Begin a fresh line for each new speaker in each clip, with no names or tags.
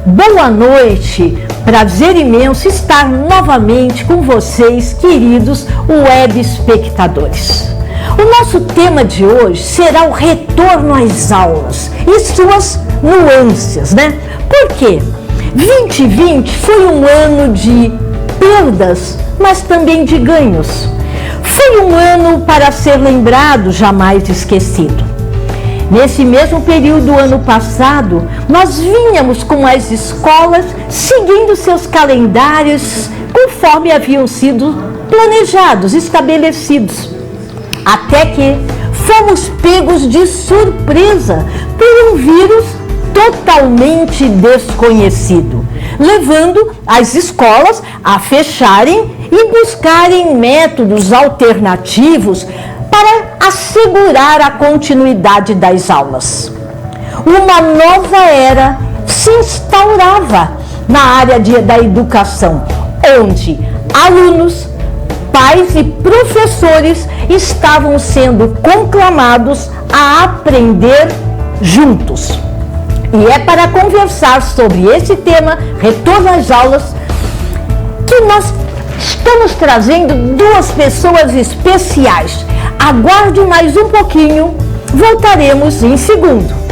Boa noite, prazer imenso estar novamente com vocês, queridos web espectadores. O nosso tema de hoje será o retorno às aulas e suas nuances, né? Por quê? 2020 foi um ano de perdas, mas também de ganhos. Foi um ano para ser lembrado, jamais esquecido. Nesse mesmo período do ano passado, nós vínhamos com as escolas seguindo seus calendários conforme haviam sido planejados, estabelecidos. Até que fomos pegos de surpresa por um vírus totalmente desconhecido, levando as escolas a fecharem e buscarem métodos alternativos para assegurar a continuidade das aulas. Uma nova era se instaurava na área da educação, onde alunos, pais e professores estavam sendo conclamados a aprender juntos. E é para conversar sobre esse tema, retorno às aulas, que nós estamos trazendo duas pessoas especiais. Aguarde mais um pouquinho, voltaremos em segundo.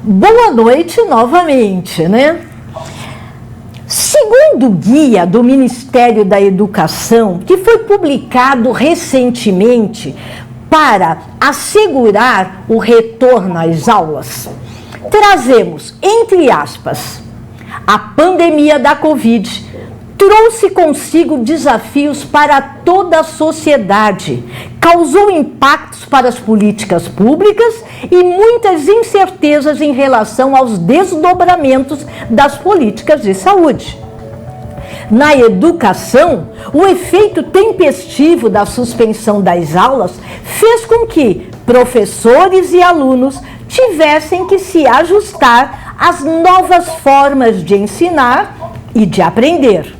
Boa noite novamente, né? Segundo o guia do Ministério da Educação, que foi publicado recentemente para assegurar o retorno às aulas, trazemos, entre aspas, a pandemia da Covid trouxe consigo desafios para toda a sociedade, causou impactos para as políticas públicas e muitas incertezas em relação aos desdobramentos das políticas de saúde. Na educação, o efeito tempestivo da suspensão das aulas fez com que professores e alunos tivessem que se ajustar às novas formas de ensinar e de aprender.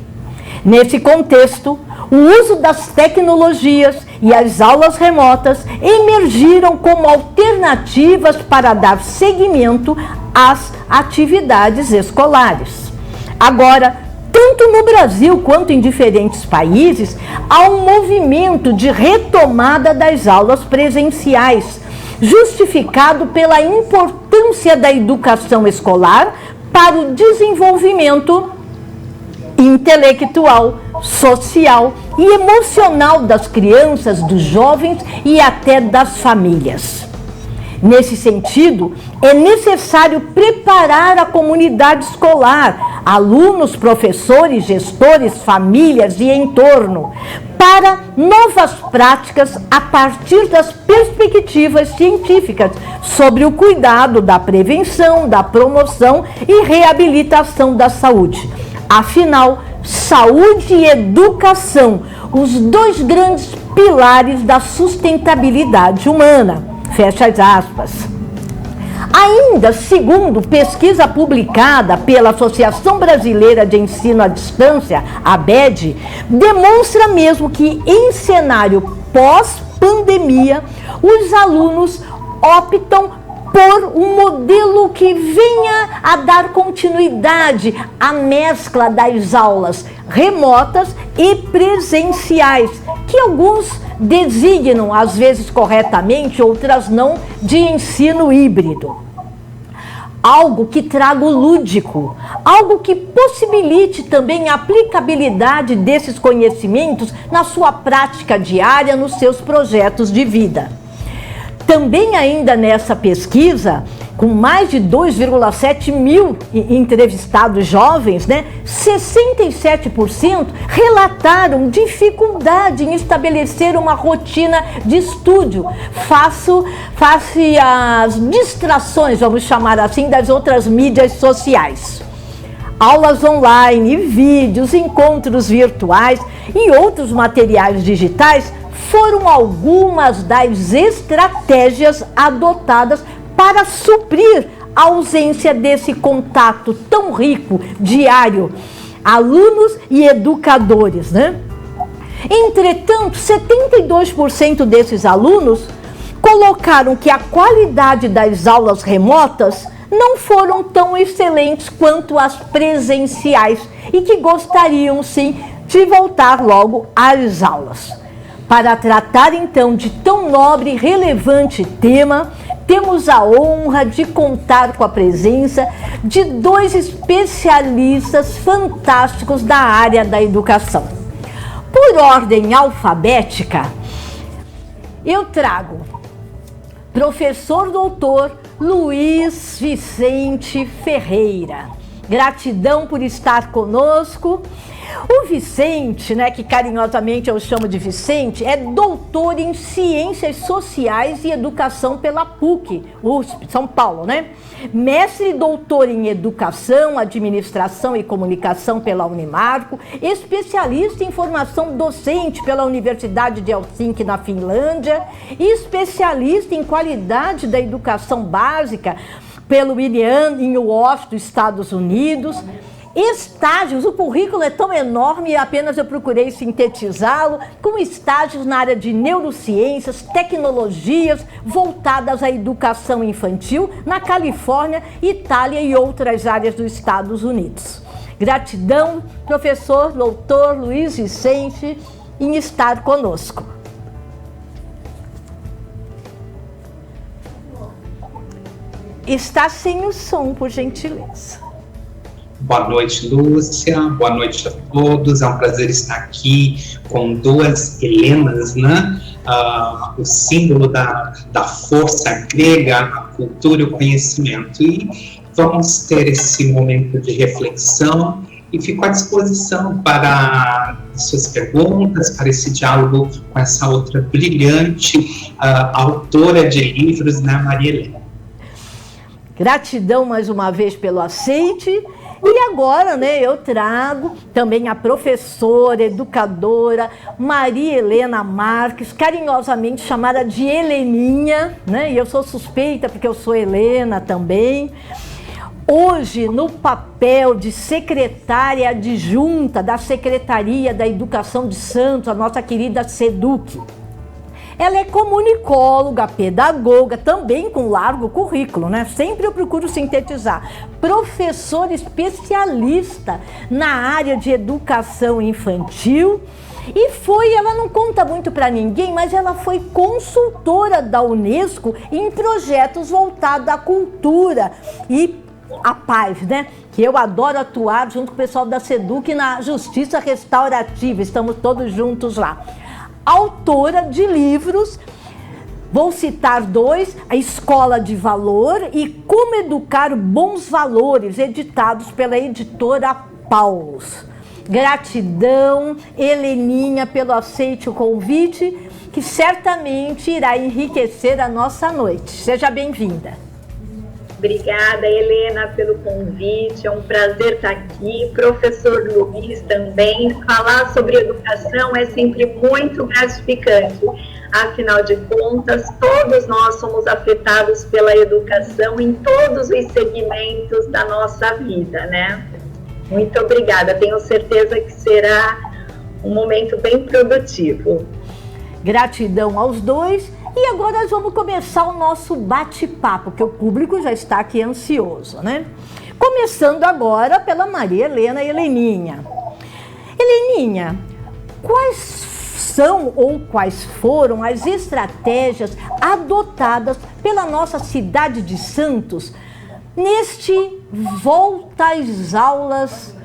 Nesse contexto, o uso das tecnologias e as aulas remotas emergiram como alternativas para dar seguimento às atividades escolares. Agora, tanto no Brasil quanto em diferentes países, há um movimento de retomada das aulas presenciais, justificado pela importância da educação escolar para o desenvolvimento intelectual, social e emocional das crianças, dos jovens e até das famílias. Nesse sentido, é necessário preparar a comunidade escolar, alunos, professores, gestores, famílias e entorno, para novas práticas a partir das perspectivas científicas sobre o cuidado da prevenção, da promoção e reabilitação da saúde. Afinal, saúde e educação, os dois grandes pilares da sustentabilidade humana. Fecha as aspas. Ainda, segundo pesquisa publicada pela Associação Brasileira de Ensino à Distância, ABED, demonstra mesmo que em cenário pós-pandemia, os alunos optam por um modelo que venha a dar continuidade à mescla das aulas remotas e presenciais, que alguns designam, às vezes corretamente, outras não, de ensino híbrido. Algo que traga o lúdico, algo que possibilite também a aplicabilidade desses conhecimentos na sua prática diária, nos seus projetos de vida. Também ainda nessa pesquisa, com mais de 2,7 mil entrevistados jovens, 67% relataram dificuldade em estabelecer uma rotina de estudo face às distrações, vamos chamar assim, das outras mídias sociais. Aulas online, vídeos, encontros virtuais e outros materiais digitais foram algumas das estratégias adotadas para suprir a ausência desse contato tão rico, diário, alunos e educadores, Entretanto, 72% desses alunos colocaram que a qualidade das aulas remotas não foram tão excelentes quanto as presenciais e que gostariam, sim, de voltar logo às aulas. Para tratar, então, de tão nobre e relevante tema, temos a honra de contar com a presença de 2 especialistas fantásticos da área da educação. Por ordem alfabética, eu trago professor doutor Luiz Vicente Ferreira. Gratidão por estar conosco. O Vicente, que carinhosamente eu chamo de Vicente, é doutor em Ciências Sociais e Educação pela PUC, USP, São Paulo, Mestre e doutor em Educação, Administração e Comunicação pela Unimarco, especialista em formação docente pela Universidade de Helsinki, na Finlândia, e especialista em qualidade da educação básica pelo Indiana, em Washington, Estados Unidos. Estágios, o currículo é tão enorme e apenas eu procurei sintetizá-lo, com estágios na área de neurociências, tecnologias voltadas à educação infantil na Califórnia, Itália e outras áreas dos Estados Unidos. Gratidão, professor doutor Luiz Vicente, em estar conosco. Está sem o som, por gentileza.
Boa noite, Lúcia. Boa noite a todos. É um prazer estar aqui com 2 Helenas, o símbolo da força grega, a cultura e o conhecimento. E vamos ter esse momento de reflexão e fico à disposição para suas perguntas, para esse diálogo com essa outra brilhante autora de livros, Maria Helena.
Gratidão mais uma vez pelo aceite. E agora, eu trago também a professora, educadora Maria Helena Marques, carinhosamente chamada de Heleninha, E eu sou suspeita porque eu sou Helena também. Hoje, no papel de secretária adjunta da Secretaria da Educação de Santos, a nossa querida SEDUC. Ela é comunicóloga, pedagoga, também com largo currículo, Sempre eu procuro sintetizar. Professora especialista na área de educação infantil e ela não conta muito para ninguém, mas ela foi consultora da Unesco em projetos voltados à cultura e à paz, Que eu adoro atuar junto com o pessoal da SEDUC na Justiça Restaurativa, estamos todos juntos lá. Autora de livros, vou citar 2, A Escola de Valor e Como Educar Bons Valores, editados pela editora Paulus. Gratidão, Heleninha, pelo aceite o convite, que certamente irá enriquecer a nossa noite. Seja bem-vinda.
Obrigada, Helena, pelo convite, é um prazer estar aqui. Professor Luiz também, falar sobre educação é sempre muito gratificante. Afinal de contas, todos nós somos afetados pela educação em todos os segmentos da nossa vida, Muito obrigada, tenho certeza que será um momento bem produtivo.
Gratidão aos 2. E agora nós vamos começar o nosso bate-papo, porque o público já está aqui ansioso, Começando agora pela Maria Helena e Heleninha. Heleninha, quais são ou quais foram as estratégias adotadas pela nossa cidade de Santos neste volta às aulas,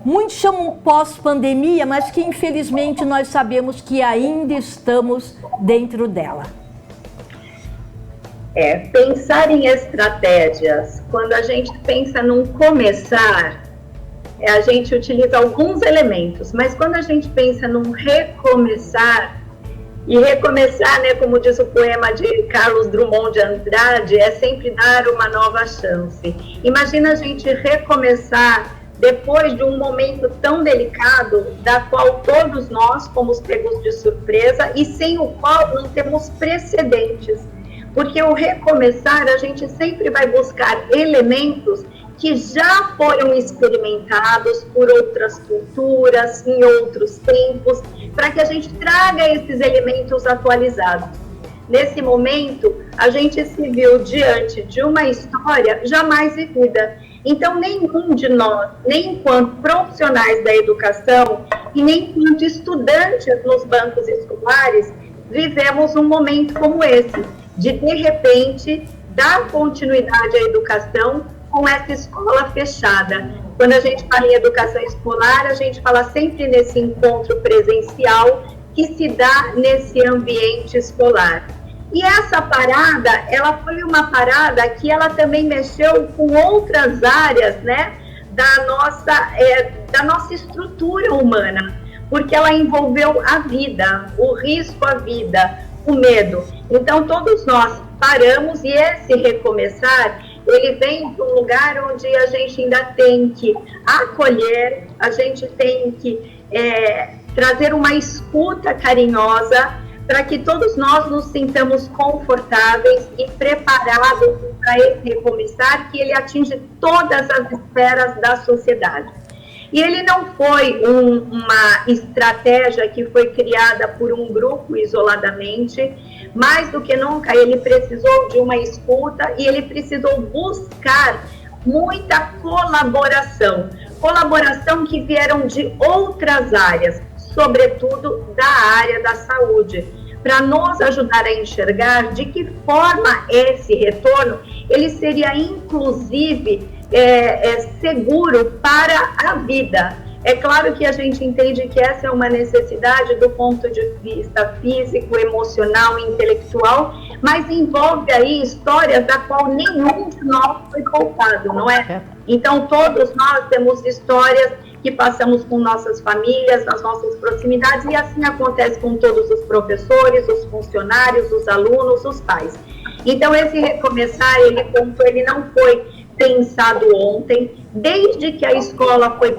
muitos chamam pós-pandemia, mas que infelizmente nós sabemos que ainda estamos dentro dela?
Pensar em estratégias, quando a gente pensa num começar, a gente utiliza alguns elementos, mas quando a gente pensa num recomeçar, e recomeçar, né, como diz o poema de Carlos Drummond de Andrade, é sempre dar uma nova chance. Imagina a gente recomeçar depois de um momento tão delicado, da qual todos nós fomos pegos de surpresa e sem o qual não temos precedentes. Porque o recomeçar, a gente sempre vai buscar elementos que já foram experimentados por outras culturas, em outros tempos, para que a gente traga esses elementos atualizados. Nesse momento, a gente se viu diante de uma história jamais vivida. Então, nenhum de nós, nem enquanto profissionais da educação e nem enquanto estudantes nos bancos escolares, vivemos um momento como esse, de repente, dar continuidade à educação com essa escola fechada. Quando a gente fala em educação escolar, a gente fala sempre nesse encontro presencial que se dá nesse ambiente escolar. E essa parada, ela foi uma parada que ela também mexeu com outras áreas, né, da nossa estrutura humana, porque ela envolveu a vida, o risco à vida, o medo. Então, todos nós paramos, e esse recomeçar, ele vem de um lugar onde a gente ainda tem que acolher, a gente tem que trazer uma escuta carinhosa para que todos nós nos sintamos confortáveis e preparados para esse recomeçar, que ele atinge todas as esferas da sociedade. E ele não foi uma estratégia que foi criada por um grupo isoladamente. Mais do que nunca, ele precisou de uma escuta e ele precisou buscar muita colaboração. Colaboração que vieram de outras áreas, sobretudo da área da saúde, para nos ajudar a enxergar de que forma esse retorno ele seria inclusive seguro para a vida. É claro que a gente entende que essa é uma necessidade do ponto de vista físico, emocional, intelectual, mas envolve aí histórias da qual nenhum de nós foi poupado, não é? Então, todos nós temos histórias que passamos com nossas famílias, nas nossas proximidades, e assim acontece com todos os professores, os funcionários, os alunos, os pais. Então, esse recomeçar, ele não foi pensado ontem, desde que a escola foi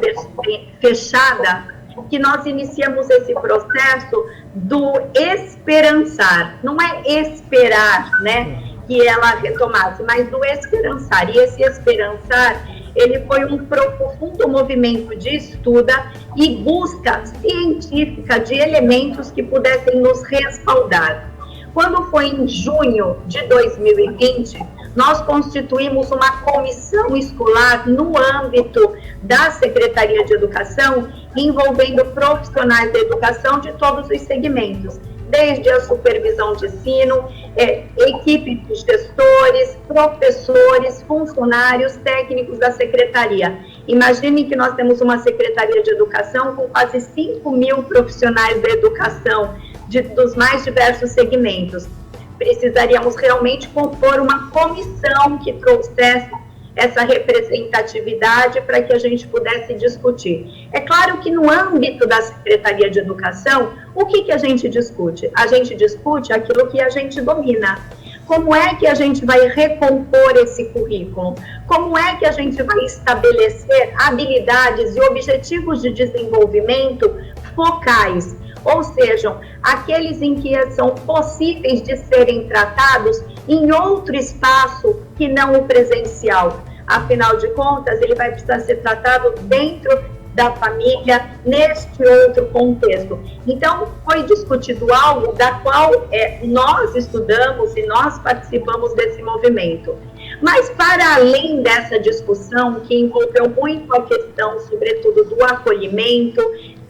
fechada, que nós iniciamos esse processo do esperançar. Não é esperar, né, que ela retomasse, mas do esperançar. E esse esperançar, ele foi um profundo movimento de estuda e busca científica de elementos que pudessem nos respaldar. Quando foi em junho de 2020, nós constituímos uma comissão escolar no âmbito da Secretaria de Educação, envolvendo profissionais da educação de todos os segmentos, desde a supervisão de ensino, equipe de gestores, professores, funcionários, técnicos da Secretaria. Imagine que nós temos uma Secretaria de Educação com quase 5.000 profissionais da educação, dos mais diversos segmentos. Precisaríamos realmente compor uma comissão que trouxesse essa representatividade para que a gente pudesse discutir. É claro que no âmbito da Secretaria de Educação, o que a gente discute? A gente discute aquilo que a gente domina. Como é que a gente vai recompor esse currículo? Como é que a gente vai estabelecer habilidades e objetivos de desenvolvimento focais? Ou seja, aqueles em que são possíveis de serem tratados em outro espaço que não o presencial. Afinal de contas, ele vai precisar ser tratado dentro da família, neste outro contexto. Então, foi discutido algo da qual nós estudamos e nós participamos desse movimento. Mas, para além dessa discussão, que envolveu muito a questão, sobretudo, do acolhimento,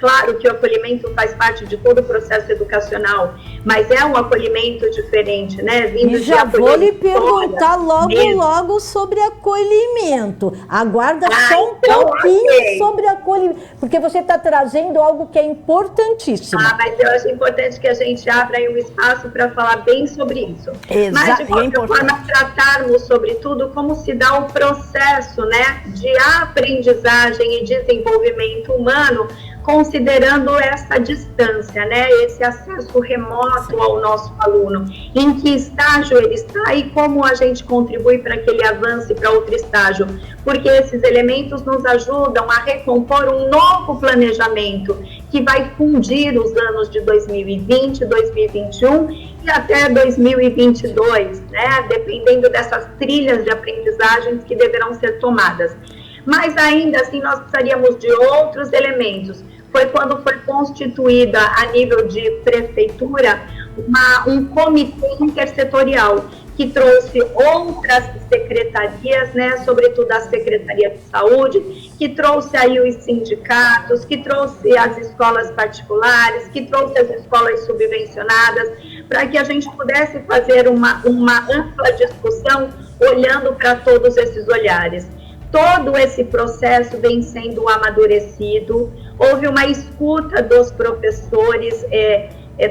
claro que o acolhimento faz parte de todo o processo educacional, mas é um acolhimento diferente, né?
Vindo e já vou lhe perguntar logo sobre acolhimento. Aguarda só um pouquinho sobre acolhimento, porque você está trazendo algo que é importantíssimo.
Mas eu acho importante que a gente abra aí um espaço para falar bem sobre isso. Mas, de qualquer forma, tratarmos, sobretudo, como se dá o processo, né, de aprendizagem e desenvolvimento humano, considerando essa distância, né, esse acesso remoto ao nosso aluno, em que estágio ele está e como a gente contribui para que ele avance para outro estágio, porque esses elementos nos ajudam a recompor um novo planejamento que vai fundir os anos de 2020, 2021 e até 2022, né, dependendo dessas trilhas de aprendizagens que deverão ser tomadas. Mas ainda assim nós precisaríamos de outros elementos. Foi quando foi constituída a nível de prefeitura um comitê intersetorial que trouxe outras secretarias, né, sobretudo a Secretaria de Saúde, que trouxe aí os sindicatos, que trouxe as escolas particulares, que trouxe as escolas subvencionadas, para que a gente pudesse fazer uma ampla discussão olhando para todos esses olhares. Todo esse processo vem sendo amadurecido, houve uma escuta dos professores,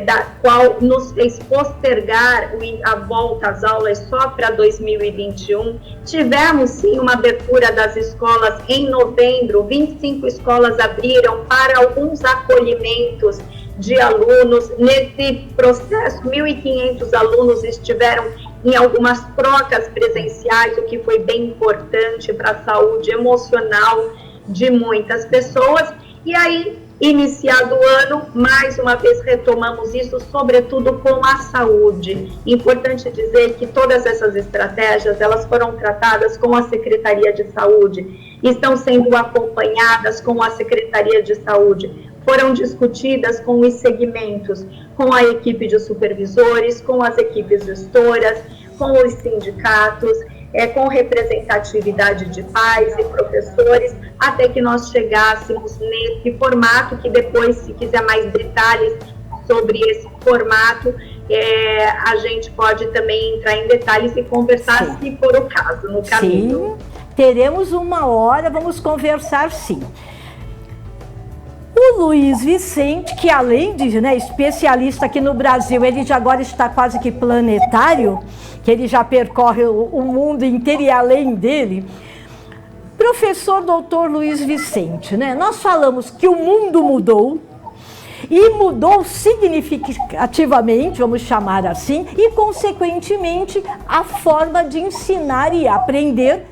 da qual nos fez postergar a volta às aulas só para 2021. Tivemos, sim, uma abertura das escolas em novembro, 25 escolas abriram para alguns acolhimentos de alunos. Nesse processo, 1.500 alunos estiveram em algumas trocas presenciais, o que foi bem importante para a saúde emocional de muitas pessoas. E aí, iniciado o ano, mais uma vez retomamos isso, sobretudo com a saúde. Importante dizer que todas essas estratégias, elas foram tratadas com a Secretaria de Saúde, estão sendo acompanhadas com a Secretaria de Saúde, foram discutidas com os segmentos, com a equipe de supervisores, com as equipes gestoras, com os sindicatos, com representatividade de pais e professores, até que nós chegássemos nesse formato, que depois, se quiser mais detalhes sobre esse formato, a gente pode também entrar em detalhes e conversar, sim, se for o caso, no caminho.
Sim, teremos uma hora, vamos conversar, sim. O Luiz Vicente, que além de, né, especialista aqui no Brasil, ele já agora está quase que planetário, que ele já percorre o mundo inteiro e além dele. Professor doutor Luiz Vicente, né? Nós falamos que o mundo mudou, e mudou significativamente, vamos chamar assim, e consequentemente a forma de ensinar e aprender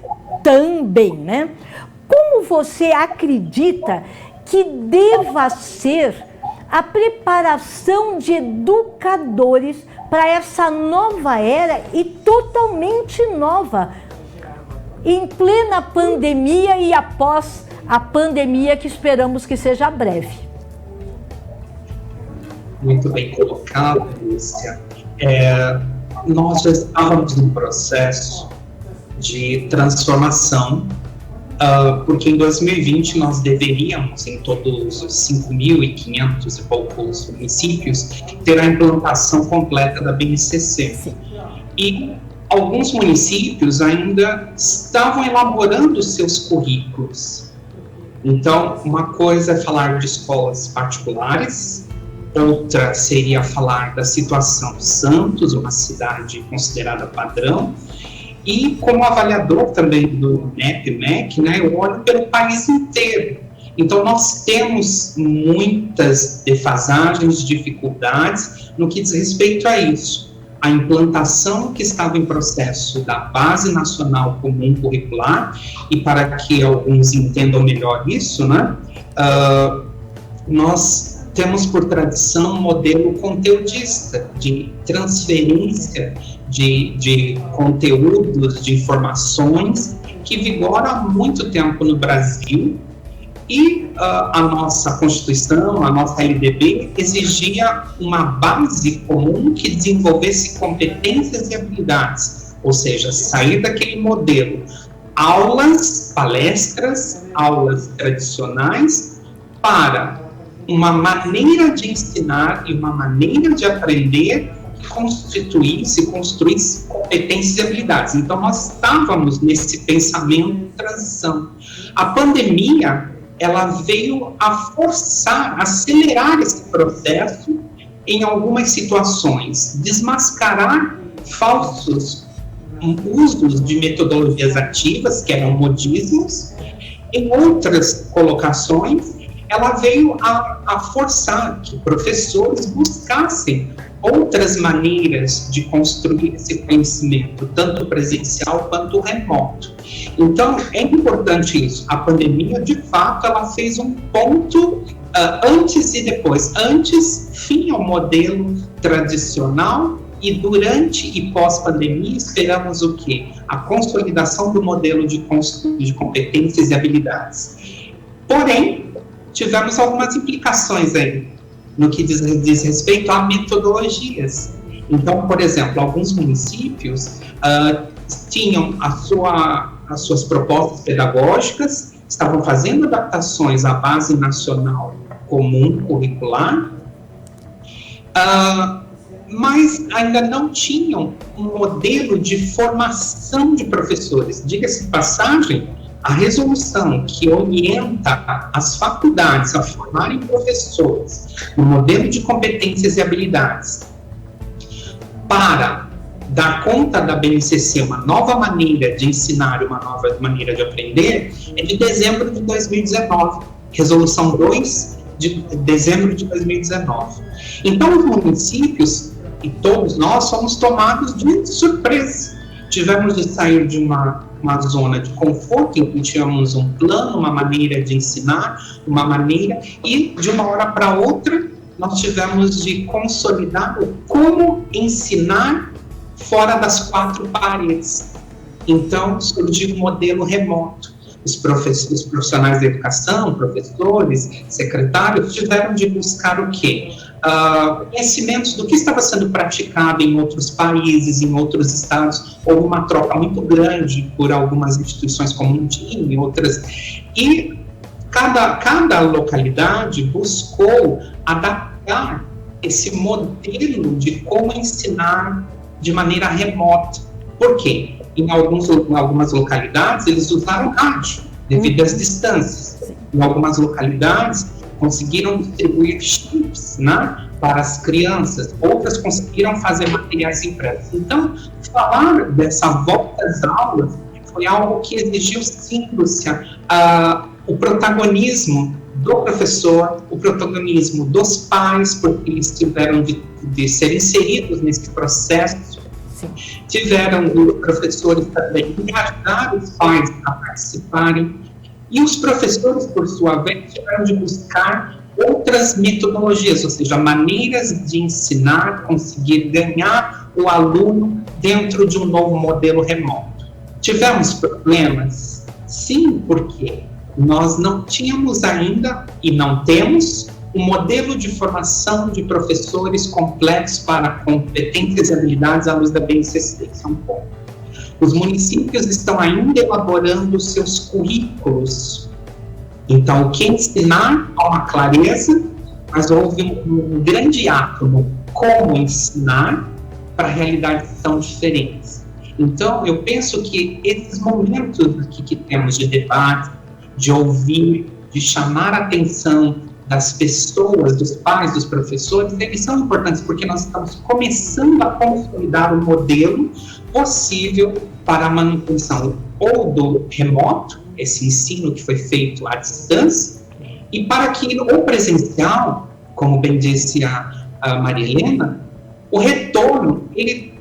também, né? Como você acredita que deva ser a preparação de educadores para essa nova era e totalmente nova, em plena pandemia e após a pandemia, que esperamos que seja breve?
Muito bem colocado, Lúcia. Nós já estávamos num processo de transformação, porque em 2020 nós deveríamos, em todos os 5.500 e poucos municípios, ter a implantação completa da BNCC. Sim. E alguns municípios ainda estavam elaborando seus currículos. Então, uma coisa é falar de escolas particulares, outra seria falar da situação Santos, uma cidade considerada padrão. E como avaliador também do NEP-MEC, né, eu olho pelo país inteiro. Então, nós temos muitas defasagens, dificuldades no que diz respeito a isso. A implantação que estava em processo da Base Nacional Comum Curricular, e para que alguns entendam melhor isso, né, nós temos por tradição um modelo conteudista, de transferência de conteúdos, de informações, que vigora há muito tempo no Brasil, e a nossa Constituição, a nossa LDB, exigia uma base comum que desenvolvesse competências e habilidades, ou seja, sair daquele modelo, aulas, palestras, aulas tradicionais, para uma maneira de ensinar e uma maneira de aprender que se construísse competências e habilidades. Então, nós estávamos nesse pensamento de transição. A pandemia, ela veio a forçar, acelerar esse processo em algumas situações, desmascarar falsos usos de metodologias ativas, que eram modismos. Em outras colocações, ela veio a forçar que professores buscassem outras maneiras de construir esse conhecimento, tanto presencial quanto remoto. Então, é importante isso. A pandemia, de fato, ela fez um ponto antes e depois. Antes, fim ao modelo tradicional, e durante e pós-pandemia esperamos o quê? A consolidação do modelo de competências e habilidades. Porém, tivemos algumas implicações aí, no que diz respeito a metodologias. Então, por exemplo, alguns municípios tinham as suas propostas pedagógicas, estavam fazendo adaptações à base nacional comum curricular, mas ainda não tinham um modelo de formação de professores. Diga-se de passagem, a resolução que orienta as faculdades a formarem professores no modelo de competências e habilidades para dar conta da BNCC uma nova maneira de ensinar e uma nova maneira de aprender é de dezembro de 2019, resolução 2 de dezembro de 2019. Então, os municípios e todos nós fomos tomados de surpresa. Tivemos de sair de uma zona de conforto, em que tínhamos um plano, uma maneira de ensinar, uma maneira, e de uma hora para outra, nós tivemos de consolidar como ensinar fora das quatro paredes. Então, surgiu um modelo remoto. Os profissionais da educação, professores, secretários, tiveram de buscar o quê? Conhecimentos do que estava sendo praticado em outros países, em outros estados. Houve uma troca muito grande por algumas instituições como o INDIM e outras, e cada localidade buscou adaptar esse modelo de como ensinar de maneira remota. Por quê? Em algumas localidades eles usaram rádio devido às distâncias. Em algumas localidades conseguiram distribuir chips, né, para as crianças, outras conseguiram fazer materiais impressos. Então, falar dessa volta às aulas foi algo que exigiu, sim, Lúcia, o protagonismo do professor, o protagonismo dos pais, porque eles tiveram de ser inseridos nesse processo. Sim. Tiveram os professores também de ajudar os pais a participarem, e os professores, por sua vez, tiveram de buscar outras metodologias, ou seja, maneiras de ensinar, conseguir ganhar o aluno dentro de um novo modelo remoto. Tivemos problemas? Sim, porque nós não tínhamos ainda, e não temos, um modelo de formação de professores complexo para competências e habilidades à luz da BNCC. Isso é um ponto. Os municípios estão ainda elaborando os seus currículos. Então, o que ensinar há uma clareza, mas houve um grande ato no como ensinar para realidades tão diferentes. Então, eu penso que esses momentos aqui que temos de debate, de ouvir, de chamar a atenção das pessoas, dos pais, dos professores, eles são importantes porque nós estamos começando a consolidar um modelo possível para a manutenção ou do remoto, esse ensino que foi feito à distância, e para aquilo, ou presencial, como bem disse a Maria Helena, o retorno, ele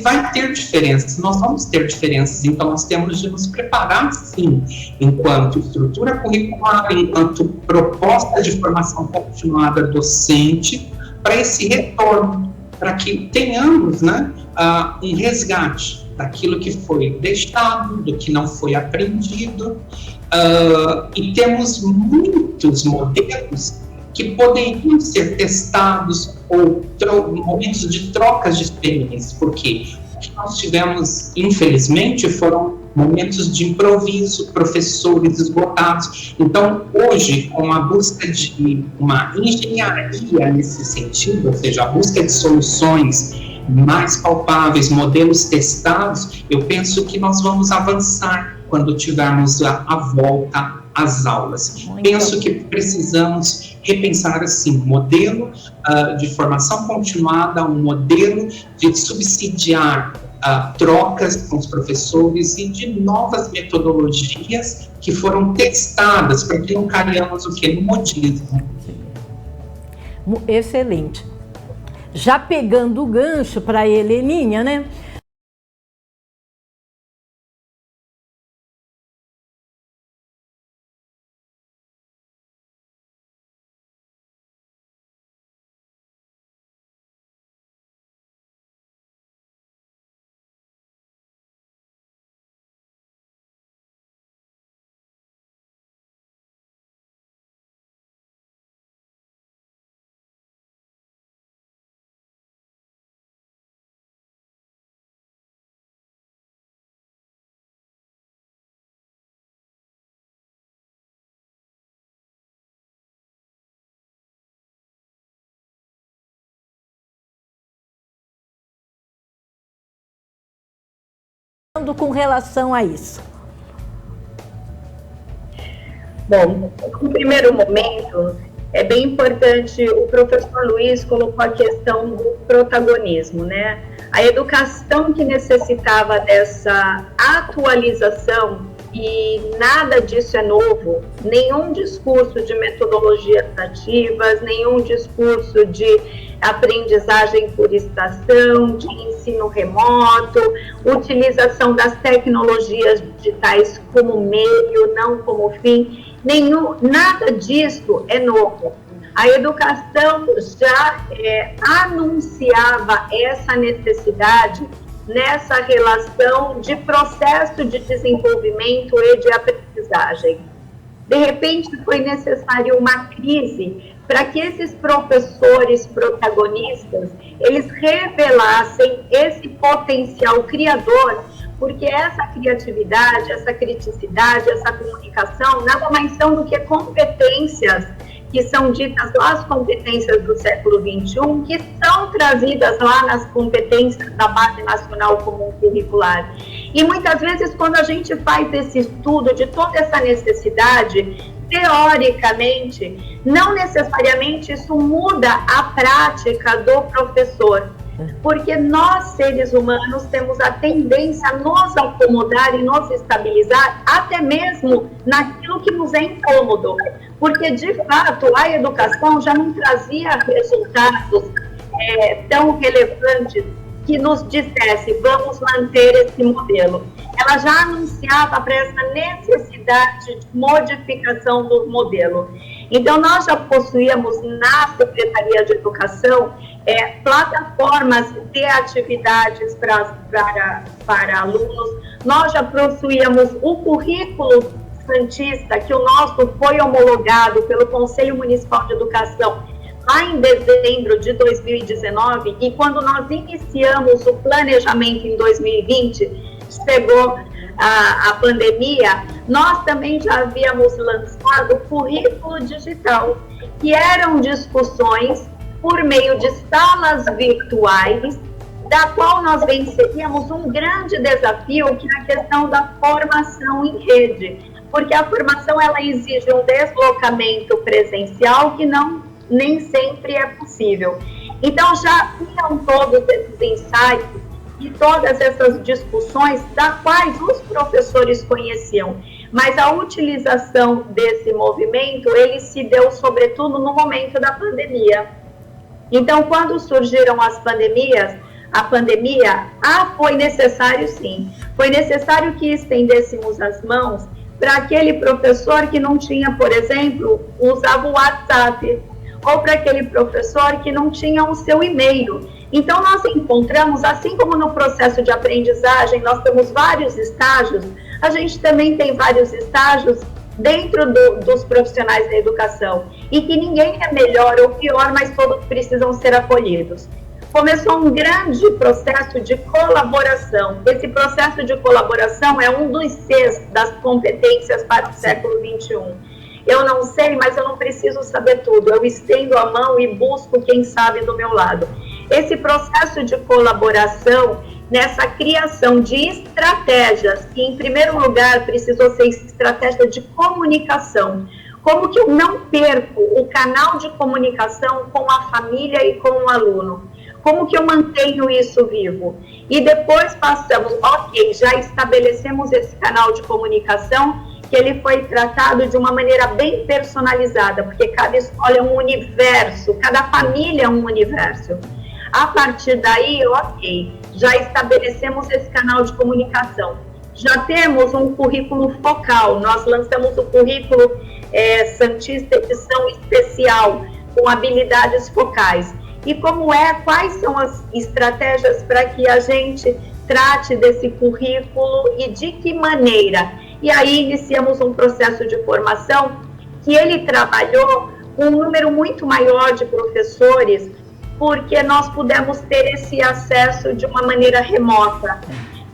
vai ter diferenças, nós vamos ter diferenças, então nós temos de nos preparar, sim, enquanto estrutura curricular, enquanto proposta de formação continuada docente, para esse retorno, para que tenhamos, né, um resgate daquilo que foi deixado, do que não foi aprendido, e temos muitos modelos que poderiam ser testados ou momentos de trocas de experiências, porque o que nós tivemos, infelizmente, foram momentos de improviso, professores esgotados. Então, hoje, com a busca de uma engenharia nesse sentido, ou seja, a busca de soluções mais palpáveis, modelos testados, eu penso que nós vamos avançar quando tivermos a volta às aulas. Penso que precisamos repensar assim, modelo de formação continuada, um modelo de subsidiar trocas com os professores e de novas metodologias que foram testadas para que não caiamos o que? No modismo.
Excelente. Já pegando o gancho para a Heleninha, né? Com relação a isso?
Bom, no primeiro momento, é bem importante, o professor Luiz colocou a questão do protagonismo, né? A educação que necessitava dessa atualização, e nada disso é novo, nenhum discurso de metodologias ativas, nenhum discurso de aprendizagem por estação, de ensino remoto, utilização das tecnologias digitais como meio, não como fim, nada disso é novo. A educação já anunciava essa necessidade nessa relação de processo de desenvolvimento e de aprendizagem. De repente, foi necessário uma crise para que esses professores protagonistas, eles revelassem esse potencial criador, porque essa criatividade, essa criticidade, essa comunicação, nada mais são do que competências que são ditas lá as competências do século XXI, que são trazidas lá nas competências da Base Nacional Comum Curricular. E muitas vezes, quando a gente faz esse estudo de toda essa necessidade, teoricamente, não necessariamente isso muda a prática do professor, porque nós, seres humanos, temos a tendência a nos acomodar e nos estabilizar até mesmo naquilo que nos é incômodo, porque, de fato, a educação já não trazia resultados tão relevantes que nos dissesse, vamos manter esse modelo. Ela já anunciava para essa necessidade de modificação do modelo. Então, nós já possuíamos na Secretaria de Educação plataformas de atividades para alunos. Nós já possuíamos o currículo santista, que o nosso foi homologado pelo Conselho Municipal de Educação lá em dezembro de 2019, e quando nós iniciamos o planejamento em 2020, chegou a pandemia, nós também já havíamos lançado o currículo digital, que eram discussões por meio de salas virtuais, da qual nós venceríamos um grande desafio, que é a questão da formação em rede, porque a formação ela exige um deslocamento presencial que nem sempre é possível. Então já tinham todos esses insights e todas essas discussões das quais os professores conheciam, mas a utilização desse movimento, ele se deu sobretudo no momento da pandemia. Então, quando surgiram as pandemias, foi necessário sim, foi necessário que estendêssemos as mãos para aquele professor que não tinha, por exemplo, usava o WhatsApp, ou para aquele professor que não tinha o seu e-mail. Então, nós encontramos, assim como no processo de aprendizagem, nós temos vários estágios, a gente também tem vários estágios dentro dos profissionais da educação, e que ninguém é melhor ou pior, mas todos precisam ser acolhidos. começou um grande processo de colaboração. Esse processo de colaboração é um dos Cs das competências para o século XXI. Eu não sei, mas eu não preciso saber tudo. Eu estendo a mão e busco quem sabe do meu lado. Esse processo de colaboração, nessa criação de estratégias, que em primeiro lugar precisou ser estratégia de comunicação. Como que eu não perco o canal de comunicação com a família e com o aluno? Como que eu mantenho isso vivo? E depois passamos, ok, já estabelecemos esse canal de comunicação, que ele foi tratado de uma maneira bem personalizada, porque cada escola é um universo, cada família é um universo. A partir daí, ok, já estabelecemos esse canal de comunicação. Já temos um currículo focal, nós lançamos o currículo Santista Edição Especial, com habilidades focais. E quais são as estratégias para que a gente trate desse currículo e de que maneira? E aí iniciamos um processo de formação que ele trabalhou com um número muito maior de professores, porque nós pudemos ter esse acesso de uma maneira remota.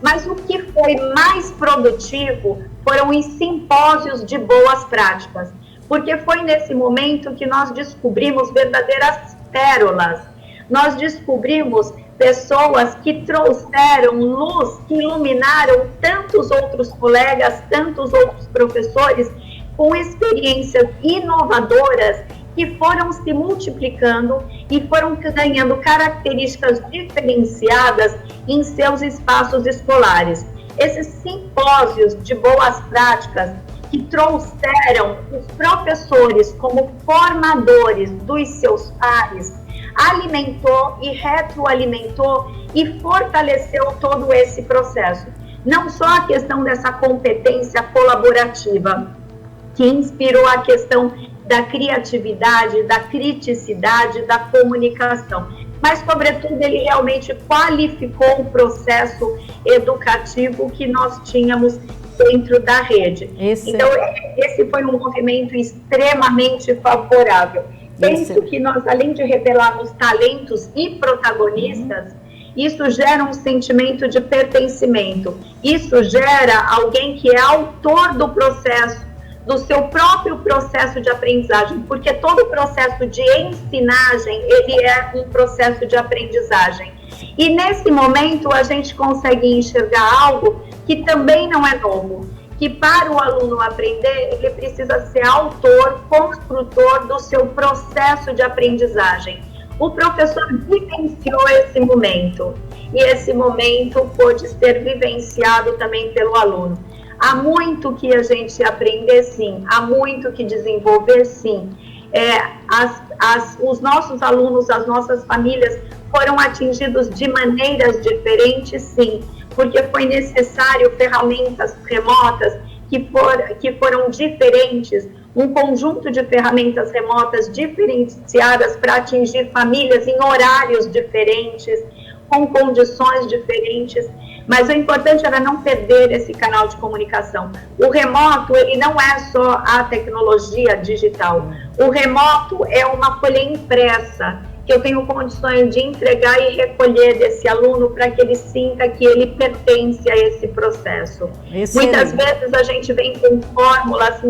Mas o que foi mais produtivo foram os simpósios de boas práticas, porque foi nesse momento que nós descobrimos verdadeiras pérolas. Nós descobrimos pessoas que trouxeram luz, que iluminaram tantos outros colegas, tantos outros professores, com experiências inovadoras que foram se multiplicando e foram ganhando características diferenciadas em seus espaços escolares. Esses simpósios de boas práticas que trouxeram os professores como formadores dos seus pares, alimentou e retroalimentou e fortaleceu todo esse processo. Não só a questão dessa competência colaborativa, que inspirou a questão da criatividade, da criticidade, da comunicação, mas, sobretudo, ele realmente qualificou o processo educativo que nós tínhamos dentro da rede. Então, esse foi um movimento extremamente favorável. Penso que nós, além de revelarmos talentos e protagonistas, isso gera um sentimento de pertencimento. Isso gera alguém que é autor do processo, do seu próprio processo de aprendizagem, porque todo processo de ensinagem, ele é um processo de aprendizagem. E nesse momento a gente consegue enxergar algo que também não é novo, que para o aluno aprender, ele precisa ser autor, construtor do seu processo de aprendizagem. O professor vivenciou esse momento, e esse momento pôde ser vivenciado também pelo aluno. Há muito que a gente aprender, sim. Há muito que desenvolver, sim. Os nossos alunos, as nossas famílias foram atingidos de maneiras diferentes, sim. Porque foi necessário ferramentas remotas que foram diferentes, um conjunto de ferramentas remotas diferenciadas para atingir famílias em horários diferentes, com condições diferentes. Mas o importante era não perder esse canal de comunicação. O remoto, ele não é só a tecnologia digital. O remoto é uma folha impressa, que eu tenho condições de entregar e recolher desse aluno para que ele sinta que ele pertence a esse processo. Muitas vezes a gente vem com fórmulas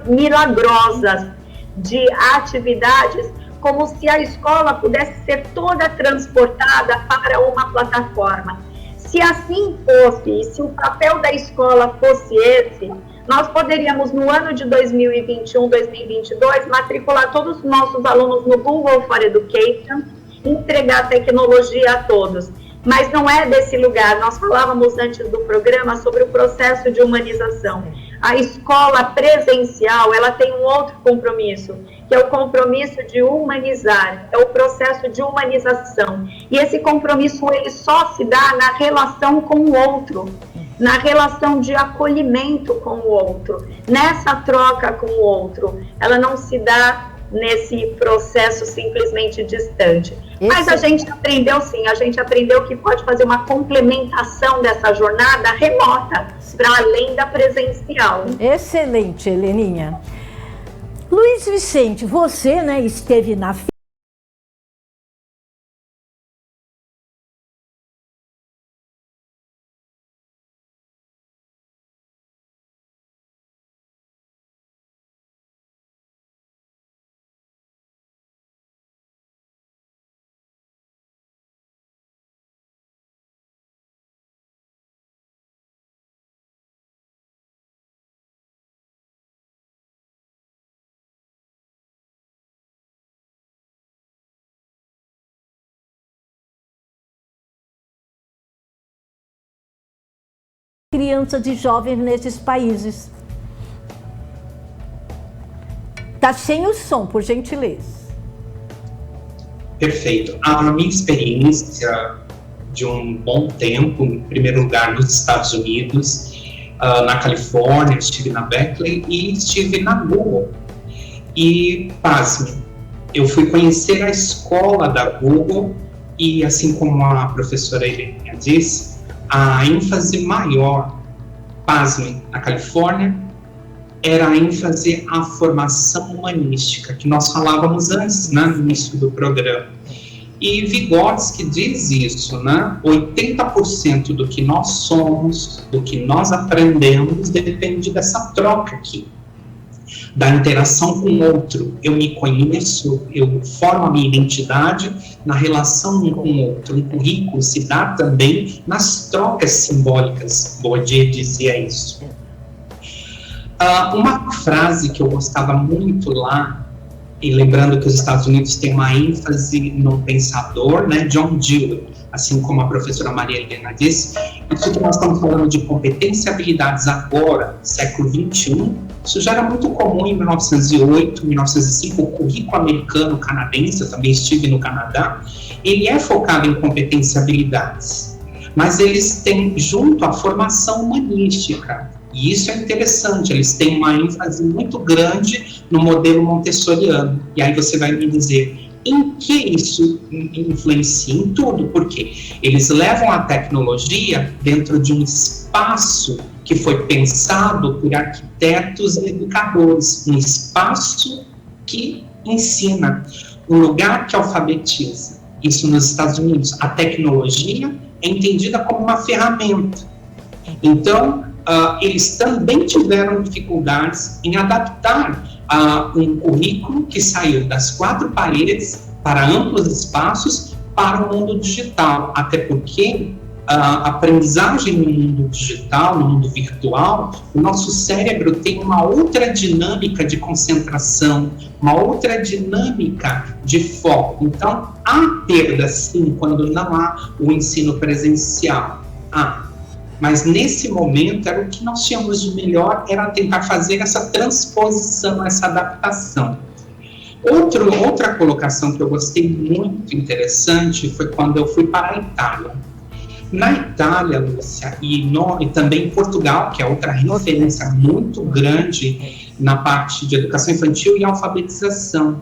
milagrosas de atividades, como se a escola pudesse ser toda transportada para uma plataforma. Se assim fosse, e se o papel da escola fosse esse, nós poderíamos, no ano de 2021, 2022, matricular todos os nossos alunos no Google for Education, entregar tecnologia a todos. Mas não é desse lugar. Nós falávamos antes do programa sobre o processo de humanização. A escola presencial, ela tem um outro compromisso, que é o compromisso de humanizar, é o processo de humanização. E esse compromisso, ele só se dá na relação com o outro, na relação de acolhimento com o outro, nessa troca com o outro. Ela não se dá nesse processo simplesmente distante. Mas a gente aprendeu, sim, a gente aprendeu que pode fazer uma complementação dessa jornada remota, para além da presencial.
Excelente, Heleninha. Luiz Vicente, você, né, esteve na crianças e jovens nesses países. Tá sem o som, por gentileza.
Perfeito. A minha experiência de um bom tempo, em primeiro lugar nos Estados Unidos, na Califórnia, estive na Berkeley e estive na Google. E, pasme, eu fui conhecer a escola da Google e, assim como a professora Helena disse, a ênfase maior, pasme, na Califórnia, era a ênfase à formação humanística, que nós falávamos antes, né, no início do programa. E Vygotsky diz isso, né? 80% do que nós somos, do que nós aprendemos, depende dessa troca aqui, da interação com o outro. Eu me conheço, eu formo a minha identidade na relação um com o outro. O currículo se dá também nas trocas simbólicas. Bourdieu dizia isso. Uma frase que eu gostava muito lá, e lembrando que os Estados Unidos têm uma ênfase no pensador, né, John Dewey, assim como a professora Maria Helena disse, isso que nós estamos falando de competência e habilidades agora, século XXI, isso já era muito comum em 1908, 1905, o currículo americano, canadense, eu também estive no Canadá, ele é focado em competência e habilidades, mas eles têm junto a formação humanística. E isso é interessante, eles têm uma ênfase muito grande no modelo montessoriano. E aí você vai me dizer, em que isso influencia? Em tudo, porque eles levam a tecnologia dentro de um espaço que foi pensado por arquitetos e educadores, um espaço que ensina, um lugar que alfabetiza. Isso nos Estados Unidos. A tecnologia é entendida como uma ferramenta. Então, eles também tiveram dificuldades em adaptar um currículo que saiu das 4 paredes para amplos espaços para o mundo digital, até porque a aprendizagem no mundo digital, no mundo virtual, o nosso cérebro tem uma outra dinâmica de concentração, uma outra dinâmica de foco. Então, há perda sim quando não há o ensino presencial. Mas nesse momento, era o que nós tínhamos de melhor, era tentar fazer essa transposição, essa adaptação. Outra colocação que eu gostei muito interessante foi quando eu fui para a Itália. Na Itália, Lúcia, e também em Portugal, que é outra referência muito grande na parte de educação infantil e alfabetização.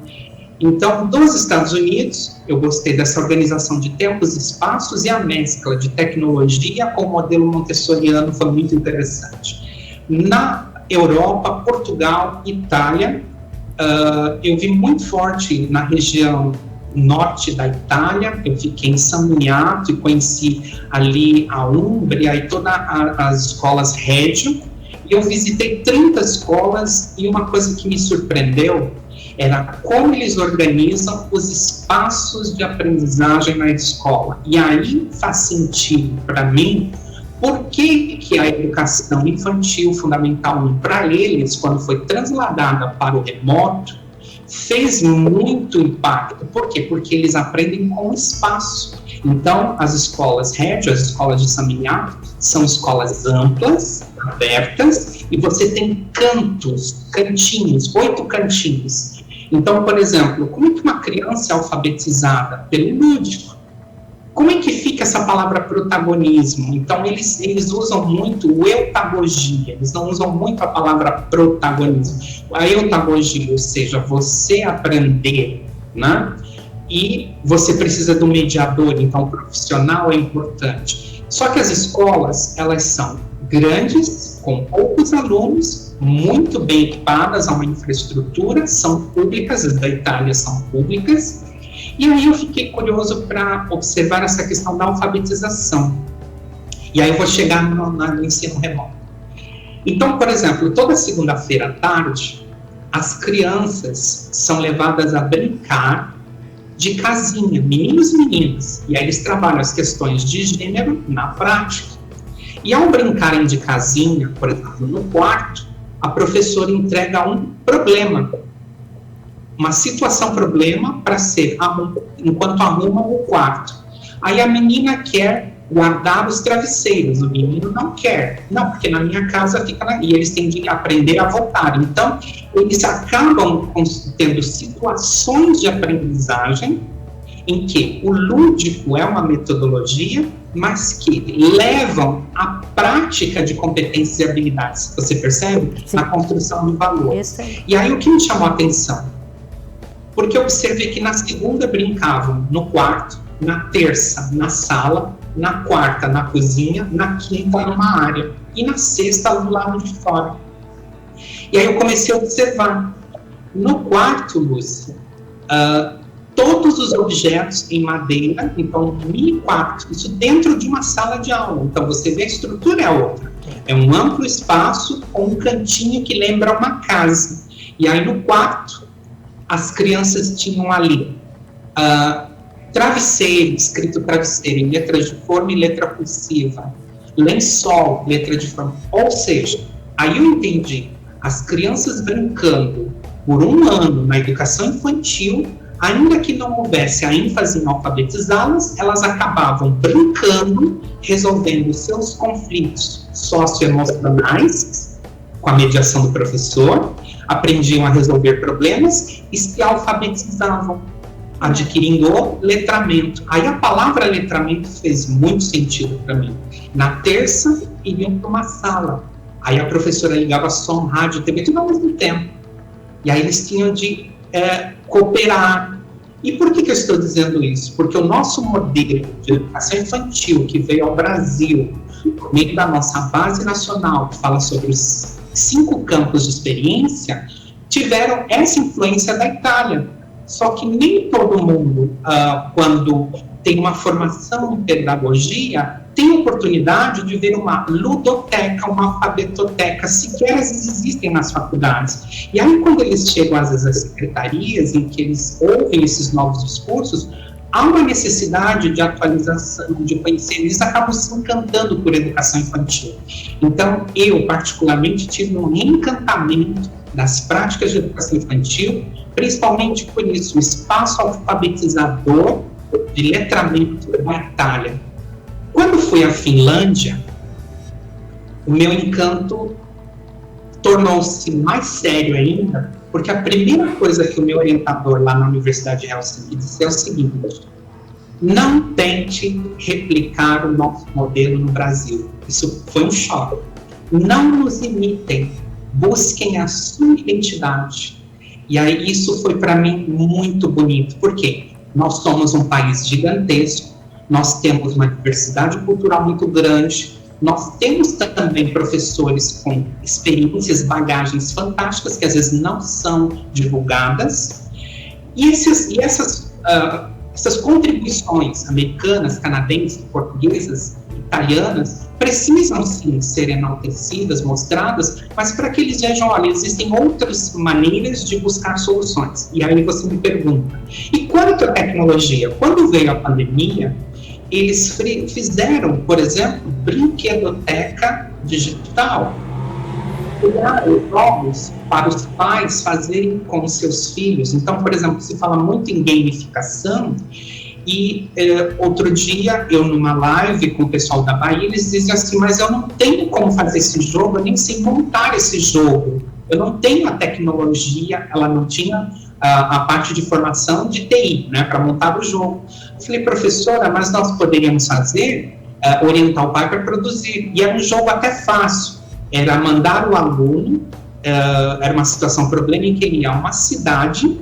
Então, dos Estados Unidos, eu gostei dessa organização de tempos e espaços e a mescla de tecnologia com o modelo montessoriano foi muito interessante. Na Europa, Portugal, Itália, eu vi muito forte na região norte da Itália, eu fiquei em San Miniato e conheci ali a Umbria e todas as escolas Reggio, e eu visitei 30 escolas e uma coisa que me surpreendeu era como eles organizam os espaços de aprendizagem na escola. E aí faz sentido para mim por que a educação infantil fundamental 1 para eles, quando foi trasladada para o remoto, fez muito impacto. Por quê? Porque eles aprendem com espaço. Então, as escolas Reggio, as escolas de San Miniato, são escolas amplas, abertas, e você tem cantinhos, 8 cantinhos. Então, por exemplo, como é que uma criança é alfabetizada? Pelo lúdico. Como é que fica essa palavra protagonismo? Então, eles usam muito o eutagogia, eles não usam muito a palavra protagonismo. A eutagogia, ou seja, você aprender, né? E você precisa do mediador, então o profissional é importante. Só que as escolas, elas são grandes, com poucos alunos, muito bem equipadas, há uma infraestrutura, são públicas, as da Itália são públicas, e aí eu fiquei curioso para observar essa questão da alfabetização. E aí eu vou chegar no ensino remoto. Então, por exemplo, toda segunda-feira à tarde, as crianças são levadas a brincar de casinha, meninos e meninas, e aí eles trabalham as questões de gênero na prática. E ao brincarem de casinha, por exemplo, no quarto, a professora entrega um problema, uma situação-problema para ser enquanto arruma o quarto. Aí a menina quer guardar os travesseiros. O menino não quer. Não, porque na minha casa fica e eles têm de aprender a voltar. Então, eles acabam tendo situações de aprendizagem em que o lúdico é uma metodologia, mas que levam à prática de competências e habilidades. Você percebe? Sim. Na construção de valor. E aí, o que me chamou a atenção? Porque eu observei que na segunda brincavam no quarto, na terça na sala, na quarta na cozinha, na quinta numa área e na sexta do lado de fora. E aí eu comecei a observar. No quarto, Lúcia, todos os objetos em madeira, então um mini quarto, isso dentro de uma sala de aula. Então você vê a estrutura é outra. É um amplo espaço com um cantinho que lembra uma casa. E aí no quarto, as crianças tinham ali travesseiro, escrito travesseiro em letras de forma e letra cursiva, lençol, letra de forma. Ou seja, aí eu entendi, as crianças brincando por um ano na educação infantil, ainda que não houvesse a ênfase em alfabetizá-las, elas acabavam brincando, resolvendo seus conflitos socioemocionais, com a mediação do professor, aprendiam a resolver problemas e se alfabetizavam, adquirindo letramento. Aí a palavra letramento fez muito sentido para mim. Na terça, iriam para uma sala. Aí a professora ligava som, rádio, TV, tudo ao mesmo tempo. E aí eles tinham de cooperar. E por que eu estou dizendo isso? Porque o nosso modelo de educação infantil que veio ao Brasil, por meio da nossa base nacional, que fala sobre os 5 campos de experiência, tiveram essa influência da Itália. Só que nem todo mundo, quando tem uma formação em pedagogia, tem oportunidade de ver uma ludoteca, uma alfabetoteca, sequer às vezes existem nas faculdades. E aí, quando eles chegam, às vezes, às secretarias, em que eles ouvem esses novos discursos, há uma necessidade de atualização, de conhecer, eles acabam se encantando por educação infantil. Então, eu, particularmente, tive um encantamento das práticas de educação infantil, principalmente por isso, o espaço alfabetizador de letramento da Itália. Quando fui à Finlândia, o meu encanto tornou-se mais sério ainda, porque a primeira coisa que o meu orientador lá na Universidade de Helsinki disse é o seguinte: não tente replicar o nosso modelo no Brasil. Isso foi um choque. Não nos imitem, busquem a sua identidade. E aí isso foi para mim muito bonito, porque nós somos um país gigantesco, nós temos uma diversidade cultural muito grande, nós temos também professores com experiências, bagagens fantásticas que às vezes não são divulgadas, e essas contribuições americanas, canadenses, portuguesas, italianas, precisam sim ser enaltecidas, mostradas, mas para que eles vejam, olha, existem outras maneiras de buscar soluções. E aí você me pergunta, e quanto à tecnologia? Quando veio a pandemia, eles fizeram, por exemplo, brinquedoteca digital. Criaram jogos para os pais fazerem com seus filhos. Então, por exemplo, se fala muito em gamificação, e outro dia, eu numa live com o pessoal da Bahia, eles dizem assim, mas eu não tenho como fazer esse jogo, eu nem sei montar esse jogo. Eu não tenho a tecnologia, ela não tinha a parte de formação de TI, né, para montar o jogo. Eu falei, professora, mas nós poderíamos fazer, orientar o pai para produzir. E era um jogo até fácil. Era mandar o aluno, era uma situação, problema em que ele ia a uma cidade,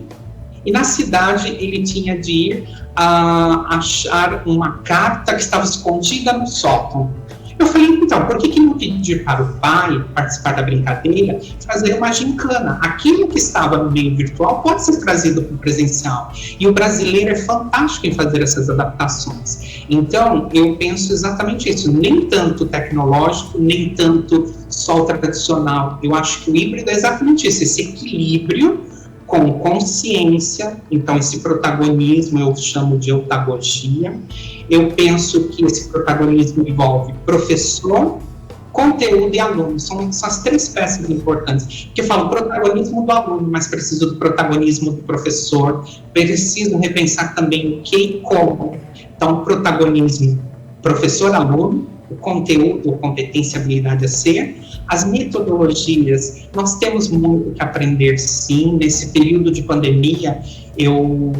e na cidade ele tinha de ir achar uma carta que estava escondida no sótão. Eu falei, então, por que não pedir para o pai participar da brincadeira, fazer uma gincana? Aquilo que estava no meio virtual pode ser trazido para o presencial. E o brasileiro é fantástico em fazer essas adaptações. Então, eu penso exatamente isso, nem tanto tecnológico, nem tanto só o tradicional. Eu acho que o híbrido é exatamente isso, esse equilíbrio com consciência. Então esse protagonismo eu chamo de eutagogia. Eu penso que esse protagonismo envolve professor, conteúdo e aluno. São as 3 peças importantes. Que eu falo protagonismo do aluno, mas preciso do protagonismo do professor. Preciso repensar também o que e como. Então, protagonismo professor-aluno, o conteúdo, a competência, a habilidade a ser, as metodologias. Nós temos muito que aprender, sim. Nesse período de pandemia, eu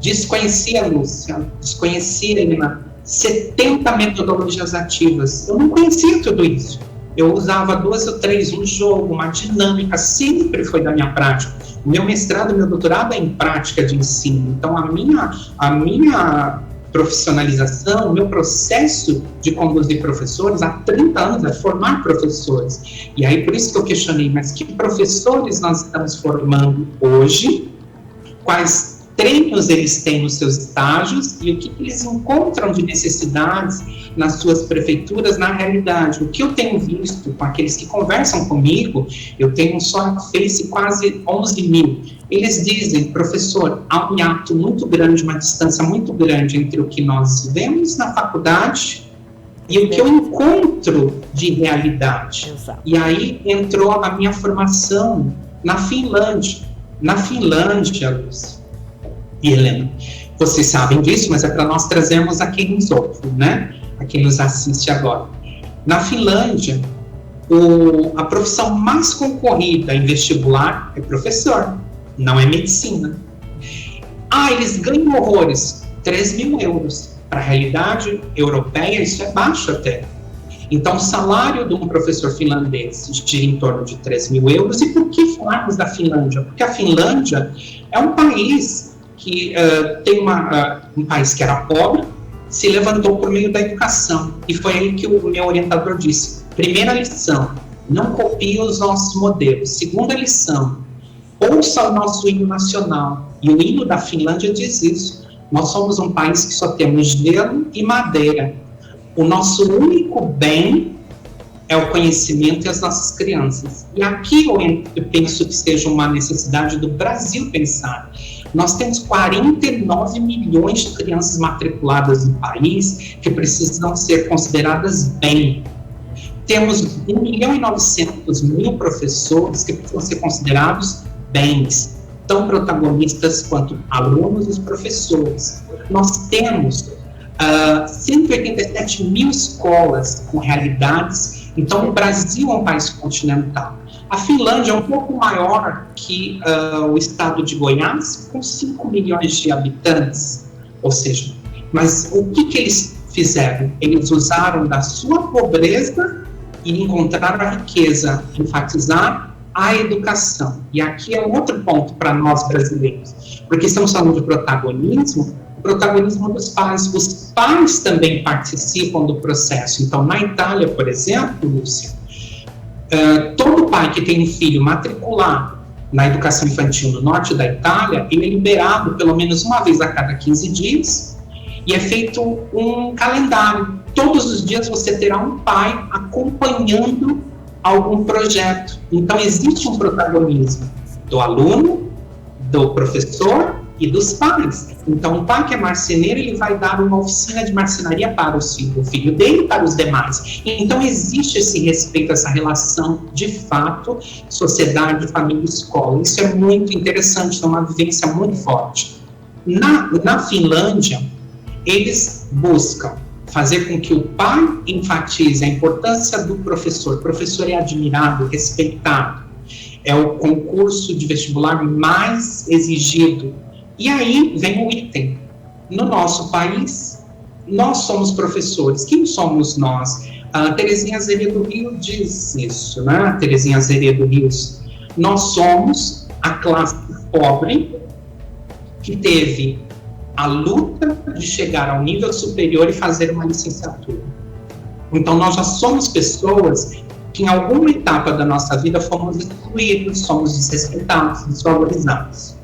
desconhecia, Lúcia, desconhecia, Helena, 70 metodologias ativas. Eu não conhecia tudo isso. Eu usava 2 ou 3, um jogo, uma dinâmica, sempre foi da minha prática. O meu mestrado e meu doutorado é em prática de ensino. Então, a minha profissionalização, o meu processo de conduzir professores há 30 anos é formar professores. E aí, por isso que eu questionei, mas que professores nós estamos formando hoje? Quais treinos eles têm nos seus estágios e o que eles encontram de necessidades nas suas prefeituras na realidade? O que eu tenho visto com aqueles que conversam comigo, eu tenho só no Face quase 11 mil. Eles dizem, professor, há um hiato muito grande, uma distância muito grande entre o que nós vemos na faculdade e o que eu encontro de realidade.
Exato.
E aí entrou a minha formação na Finlândia. Na Finlândia, Lúcia e Helena, vocês sabem disso, mas é para nós trazermos a quem nos ouve, né? A quem nos assiste agora. Na Finlândia, a profissão mais concorrida em vestibular é professor, não é medicina. Eles ganham horrores, 3 mil euros. Para a realidade europeia, isso é baixo até. Então, o salário de um professor finlandês gira em torno de 3 mil euros. E por que falarmos da Finlândia? Porque a Finlândia é um país que tem um país que era pobre, se levantou por meio da educação. E foi aí que o meu orientador disse, primeira lição, não copie os nossos modelos. Segunda lição, ouça o nosso hino nacional. E o hino da Finlândia diz isso. Nós somos um país que só temos gelo e madeira. O nosso único bem é o conhecimento e as nossas crianças. E aqui eu penso que seja uma necessidade do Brasil pensar. Nós temos 49 milhões de crianças matriculadas no país que precisam ser consideradas bem. Temos 1.900.000 professores que precisam ser considerados bens, tão protagonistas quanto alunos e os professores. Nós temos 187 mil escolas com realidades. Então, o Brasil é um país continental. A Finlândia é um pouco maior que o estado de Goiás, com 5 milhões de habitantes. Ou seja, mas o que eles fizeram? Eles usaram da sua pobreza e encontraram a riqueza, enfatizar a educação. E aqui é um outro ponto para nós brasileiros, porque estamos falando de protagonismo, o protagonismo dos pais. Os pais também participam do processo. Então, na Itália, por exemplo, Lúcia, todo pai que tem um filho matriculado na educação infantil no norte da Itália, ele é liberado pelo menos uma vez a cada 15 dias e é feito um calendário. Todos os dias você terá um pai acompanhando algum projeto. Então, existe um protagonismo do aluno, do professor e dos pais. Então, o pai que é marceneiro, ele vai dar uma oficina de marcenaria para o filho dele e para os demais. Então, existe esse respeito, essa relação de fato, sociedade, família e escola. Isso é muito interessante, é uma vivência muito forte. Na Finlândia, eles buscam fazer com que o pai enfatize a importância do professor. O professor é admirado, respeitado. É o concurso de vestibular mais exigido. E aí vem o item. No nosso país, nós somos professores. Quem somos nós? A Terezinha Azeredo Rio diz isso, né? A Terezinha Azeredo Rios. Nós somos a classe pobre que teve a luta de chegar ao nível superior e fazer uma licenciatura. Então, nós já somos pessoas que em alguma etapa da nossa vida fomos excluídos, somos desrespeitados, desvalorizados.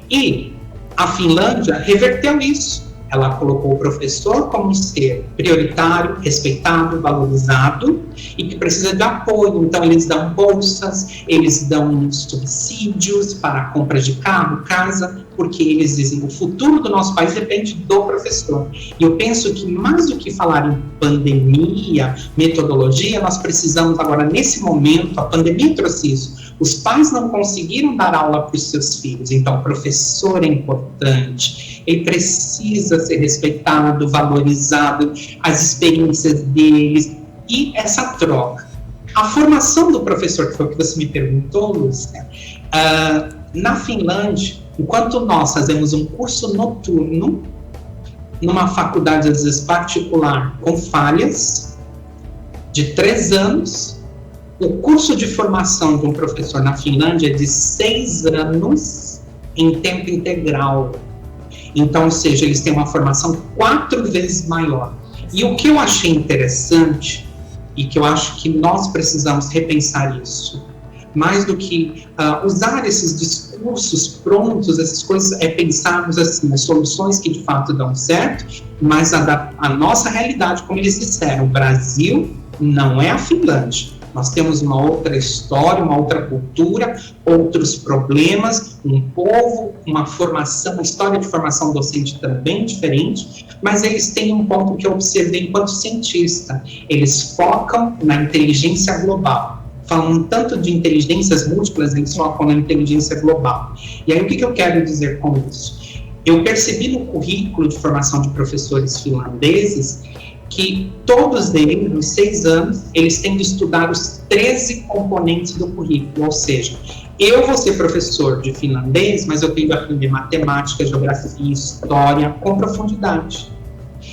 E a Finlândia reverteu isso. Ela colocou o professor como um ser prioritário, respeitado, valorizado e que precisa de apoio. Então, eles dão bolsas, eles dão subsídios para a compra de carro, casa, porque eles dizem que o futuro do nosso país depende do professor. E eu penso que mais do que falar em pandemia, metodologia, nós precisamos agora, nesse momento, a pandemia trouxe isso, Os pais não conseguiram dar aula para os seus filhos, então o professor é importante, ele precisa ser respeitado, valorizado, as experiências deles e essa troca. A formação do professor, que foi o que você me perguntou, Lúcia, na Finlândia, enquanto nós fazemos um curso noturno, numa faculdade, às vezes, particular, com falhas, de 3 anos, o curso de formação de um professor na Finlândia é de 6 anos em tempo integral. Então, ou seja, eles têm uma formação 4 vezes maior. E o que eu achei interessante, e que eu acho que nós precisamos repensar isso, mais do que usar esses discursos prontos, essas coisas, é pensarmos assim, as soluções que de fato dão certo, mas a nossa realidade, como eles disseram, o Brasil não é a Finlândia. Nós temos uma outra história, uma outra cultura, outros problemas, um povo, uma formação, uma história de formação docente também diferente, mas eles têm um ponto que eu observei enquanto cientista. Eles focam na inteligência global. Falando tanto de inteligências múltiplas, eles focam na inteligência global. E aí, o que eu quero dizer com isso? Eu percebi no currículo de formação de professores finlandeses que todos eles, nos 6 anos, eles têm de estudar os 13 componentes do currículo, ou seja, eu vou ser professor de finlandês, mas eu tenho de aprender matemática, geografia, história, com profundidade.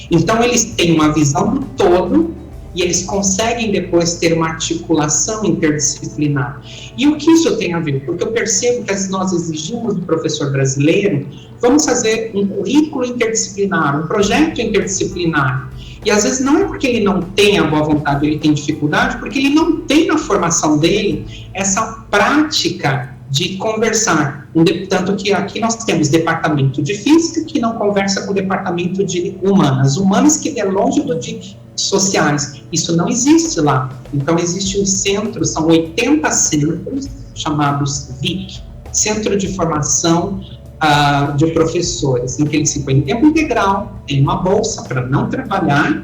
Então, eles têm uma visão do todo e eles conseguem depois ter uma articulação interdisciplinar. E o que isso tem a ver? Porque eu percebo que nós exigimos do professor brasileiro, vamos fazer um currículo interdisciplinar, um projeto interdisciplinar. E às vezes não é porque ele não tem a boa vontade, ele tem dificuldade, porque ele não tem na formação dele essa prática de conversar. Tanto que aqui nós temos departamento de física que não conversa com o departamento de humanas que é longe do de sociais. Isso não existe lá. Então existe um centro, são 80 centros chamados VIC, Centro de Formação de Professores, em que eles ficam em tempo integral, tem uma bolsa para não trabalhar,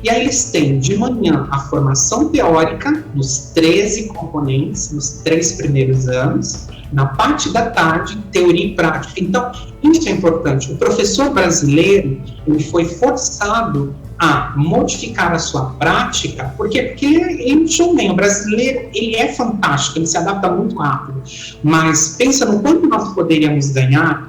e aí eles têm de manhã a formação teórica nos 13 componentes, nos 3 primeiros anos, na parte da tarde, teoria e prática. Então, isso é importante. O professor brasileiro, ele foi forçado a modificar a sua prática, porque ele achou bem, o brasileiro, ele é fantástico, ele se adapta muito rápido, mas pensa no quanto nós poderíamos ganhar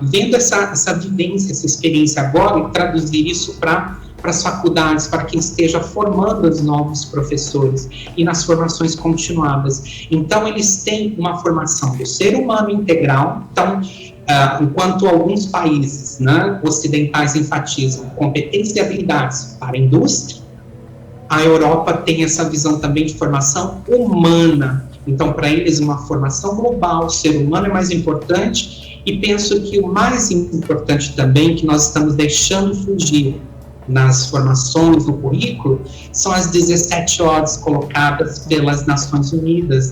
vendo essa vivência, essa experiência agora e traduzir isso para as faculdades, para quem esteja formando os novos professores e nas formações continuadas. Então, eles têm uma formação do ser humano integral. Então, enquanto alguns países ocidentais enfatizam competências e habilidades para a indústria, a Europa tem essa visão também de formação humana. Então, para eles, uma formação global, o ser humano é mais importante, e penso que o mais importante também, que nós estamos deixando fugir nas formações, no currículo, são as 17 horas colocadas pelas Nações Unidas,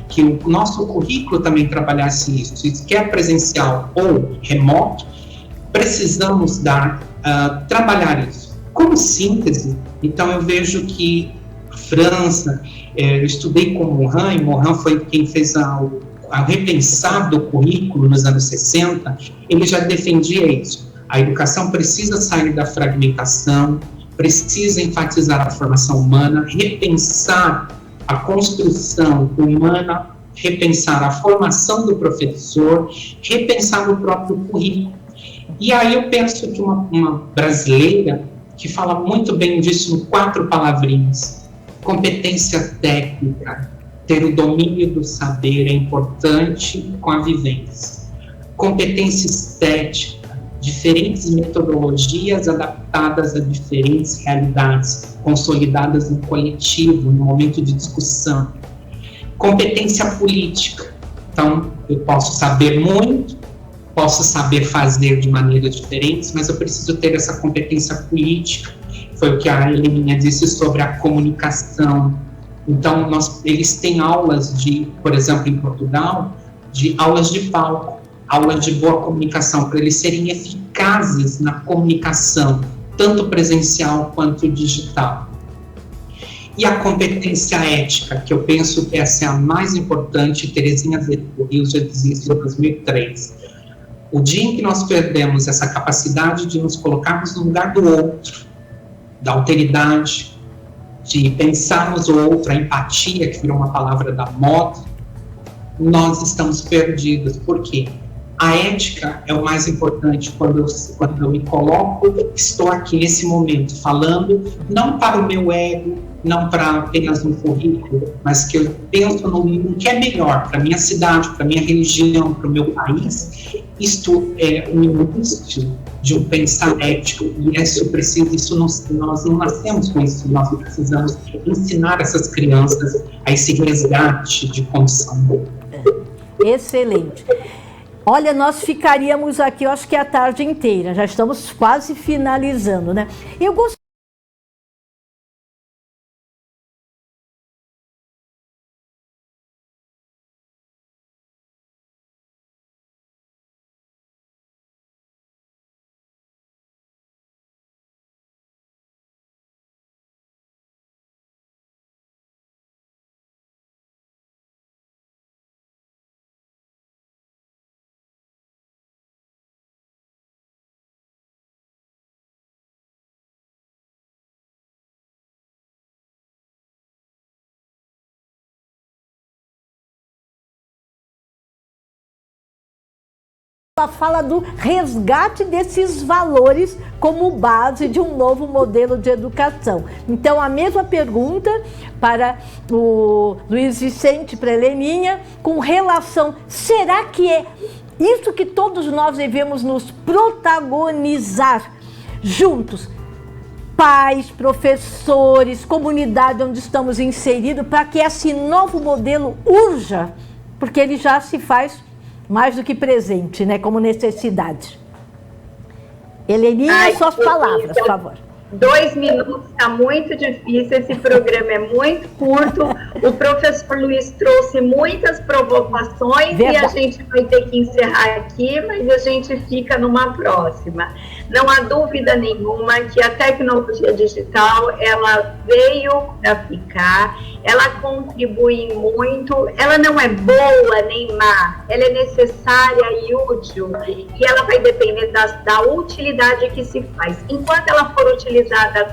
que o nosso currículo também trabalhasse isso, quer presencial ou remoto, precisamos trabalhar isso. Como síntese, então eu vejo que a França, eu estudei com Morin, e Morin foi quem fez a repensar do currículo nos anos 60, ele já defendia isso. A educação precisa sair da fragmentação, precisa enfatizar a formação humana, repensar a construção humana, repensar a formação do professor, repensar o próprio currículo. E aí eu penso que uma brasileira que fala muito bem disso em 4 palavrinhas: competência técnica, ter o domínio do saber é importante com a vivência. Competência estética, diferentes metodologias adaptadas a diferentes realidades, consolidadas no coletivo, no momento de discussão. Competência política, então eu posso saber muito, posso saber fazer de maneiras diferentes, mas eu preciso ter essa competência política. Foi o que a Heleninha disse sobre a comunicação. Então, eles têm aulas por exemplo, em Portugal, de aulas de palco, aulas de boa comunicação, para eles serem eficazes na comunicação, tanto presencial quanto digital. E a competência ética, que eu penso que essa é a mais importante. Terezinha do Rio já dizia isso em 2003. O dia em que nós perdemos essa capacidade de nos colocarmos no lugar do outro, da alteridade, de pensarmos o outro, a empatia, que virou uma palavra da moda, nós estamos perdidos. Por quê? A ética é o mais importante quando eu me coloco, estou aqui nesse momento falando, não para o meu ego, não para apenas um currículo, mas que eu penso no que é melhor para a minha cidade, para a minha religião, para o meu país. Isto é um início de um pensar ético, e nós não nascemos com isso, nós precisamos ensinar essas crianças a esse resgate de condição.
Excelente. Olha, nós ficaríamos aqui, eu acho que a tarde inteira, já estamos quase finalizando, né? Eu gostaria fala do resgate desses valores como base de um novo modelo de educação. Então, a mesma pergunta para o Luiz Vicente, para a Heleninha, com relação, será que é isso que todos nós devemos nos protagonizar juntos? Pais, professores, comunidade onde estamos inseridos, para que esse novo modelo urja, porque ele já se faz mais do que presente, né, como necessidade. Heleninha, suas palavras, por favor.
2 minutos, está muito difícil, esse programa é muito curto, o professor Luiz trouxe muitas provocações. Verdade. E a gente vai ter que encerrar aqui, mas a gente fica numa próxima. Não há dúvida nenhuma que a tecnologia digital, ela veio para ficar, ela contribui muito, ela não é boa nem má, ela é necessária e útil, e ela vai depender da utilidade que se faz. Enquanto ela for utilizada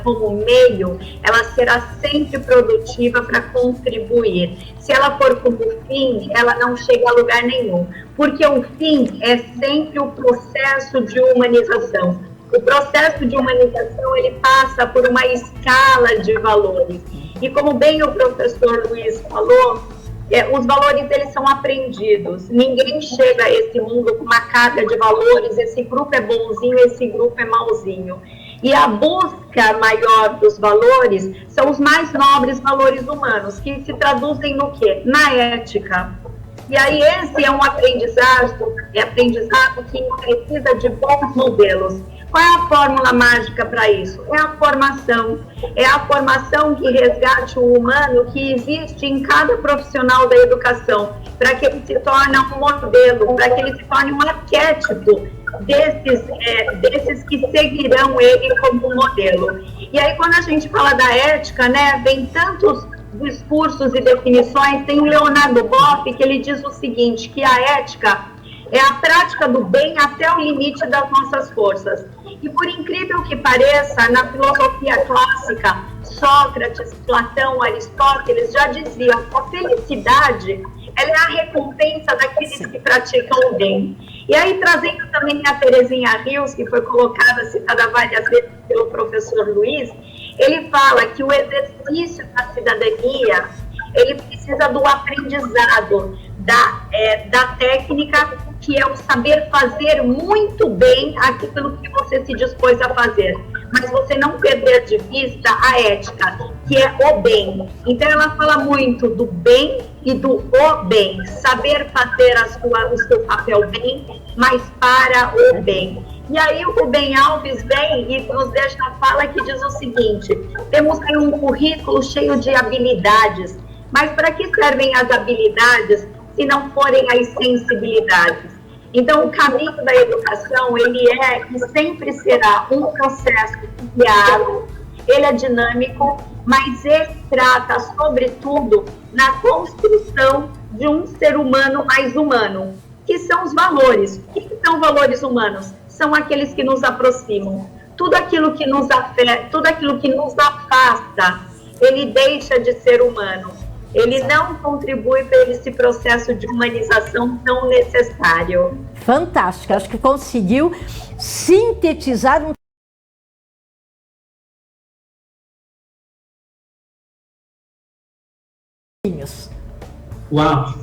como meio, ela será sempre produtiva para contribuir. Se ela for como fim, ela não chega a lugar nenhum, porque o fim é sempre o processo de humanização. O processo de humanização, ele passa por uma escala de valores. E como bem o professor Luiz falou, os valores, eles são aprendidos. Ninguém chega a esse mundo com uma carga de valores, esse grupo é bonzinho, esse grupo é mauzinho. E a busca maior dos valores são os mais nobres valores humanos, que se traduzem no quê? Na ética. E aí esse é um aprendizado que precisa de bons modelos. Qual é a fórmula mágica para isso? É a formação. É a formação que resgate o humano que existe em cada profissional da educação, para que ele se torne um modelo, para que ele se torne um arquétipo desses que seguirão ele como modelo. E aí, quando a gente fala da ética, né, vem tantos discursos e definições. Tem o Leonardo Boff, que ele diz o seguinte, que a ética é a prática do bem até o limite das nossas forças. E por incrível que pareça, na filosofia clássica, Sócrates, Platão, Aristóteles já diziam que a felicidade, ela é a recompensa daqueles que praticam o bem. E aí, trazendo também a Terezinha Rios, que foi colocada, citada várias vezes pelo professor Luiz, ele fala que o exercício da cidadania, ele precisa do aprendizado, da técnica, que é o saber fazer muito bem aquilo que você se dispôs a fazer, mas você não perder de vista a ética, que é o bem. Então ela fala muito do bem e do o bem, saber fazer o seu papel bem, mas para o bem. E aí o Rubem Alves vem e nos deixa a fala que diz o seguinte: temos aí um currículo cheio de habilidades, mas para que servem as habilidades se não forem as sensibilidades? Então, o caminho da educação, ele é e sempre será um processo guiado, ele é dinâmico, mas ele trata, sobretudo, na construção de um ser humano mais humano, que são os valores. O que são valores humanos? São aqueles que nos aproximam. Tudo aquilo que nos afeta, tudo aquilo que nos afasta, ele deixa de ser humano. Ele não contribui para esse processo de humanização tão necessário.
Fantástico, acho que conseguiu sintetizar um
Uau!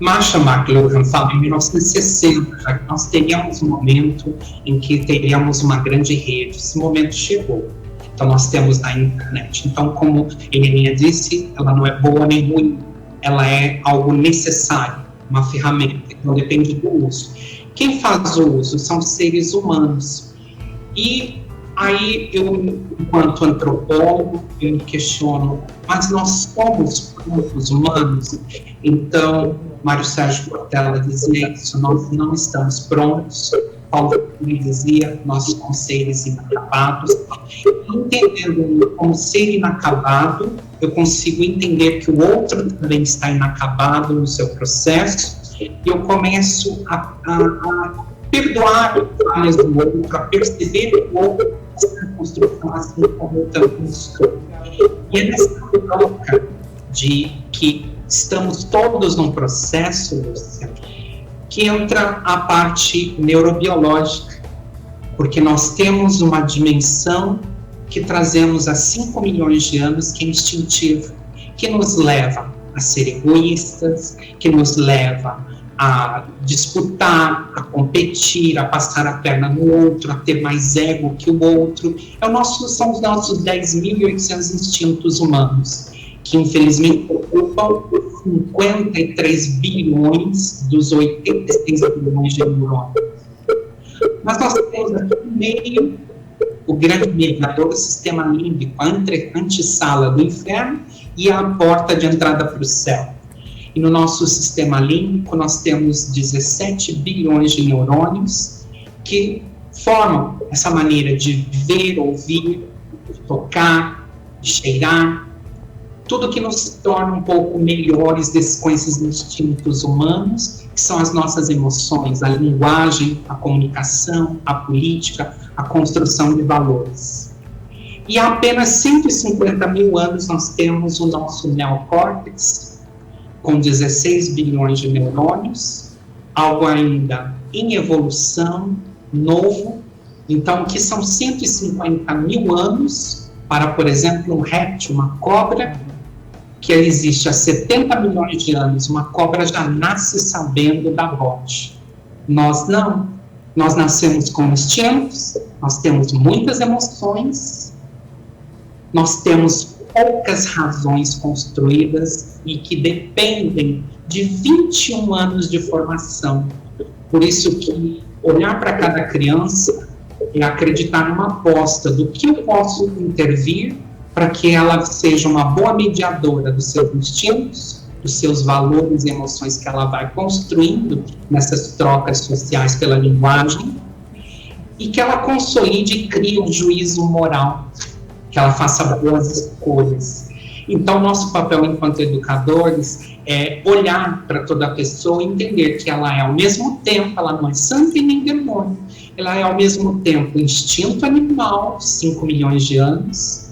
Marshall McLuhan fala em 1960, já que nós teríamos um momento em que teríamos uma grande rede. Esse momento chegou. Então, nós temos a internet. Então, como Heleninha disse, ela não é boa nem ruim. Ela é algo necessário, uma ferramenta. Então, depende do uso. Quem faz o uso são seres humanos. E aí, eu, enquanto antropólogo, eu me questiono, mas nós somos grupos humanos? Então, Mário Sérgio Cortella dizia isso, nós não estamos prontos. Paulo Freire dizia, nós somos seres inacabados. Entendendo como ser inacabado, eu consigo entender que o outro também está inacabado no seu processo, e eu começo a perdoar as falhas do outro, a perceber que o outro está em construção, assim como eu também estou. E é nessa troca de que estamos todos num processo, Lúcia, que entra a parte neurobiológica, porque nós temos uma dimensão que trazemos há 5 milhões de anos, que é instintiva, que nos leva a ser egoístas, que nos leva a disputar, a competir, a passar a perna no outro, a ter mais ego que o outro. São os nossos 10.800 instintos humanos, que infelizmente ocupam 53 bilhões dos 86 bilhões de neurônios. Mas nós temos aqui no meio o grande mediador, o sistema límbico, a antessala do inferno e a porta de entrada para o céu. E no nosso sistema límbico nós temos 17 bilhões de neurônios que formam essa maneira de ver, ouvir, de tocar, de cheirar, tudo que nos torna um pouco melhores com esses instintos humanos, que são as nossas emoções, a linguagem, a comunicação, a política, a construção de valores. E há apenas 150 mil anos nós temos o nosso neocórtex, com 16 bilhões de neurônios, algo ainda em evolução, novo. Então, que são 150 mil anos para, por exemplo, um réptil, uma cobra, que existe há 70 milhões de anos, uma cobra já nasce sabendo da bote. Nós não. Nós nascemos com instintos, nós temos muitas emoções, nós temos poucas razões construídas e que dependem de 21 anos de formação. Por isso que olhar para cada criança é acreditar numa aposta do que eu posso intervir para que ela seja uma boa mediadora dos seus instintos, dos seus valores e emoções que ela vai construindo nessas trocas sociais pela linguagem, e que ela consolide e crie um juízo moral, que ela faça boas escolhas. Então, nosso papel enquanto educadores é olhar para toda a pessoa e entender que ela é, ao mesmo tempo, ela não é santa e nem demônio, ela é, ao mesmo tempo, instinto animal, 5 milhões de anos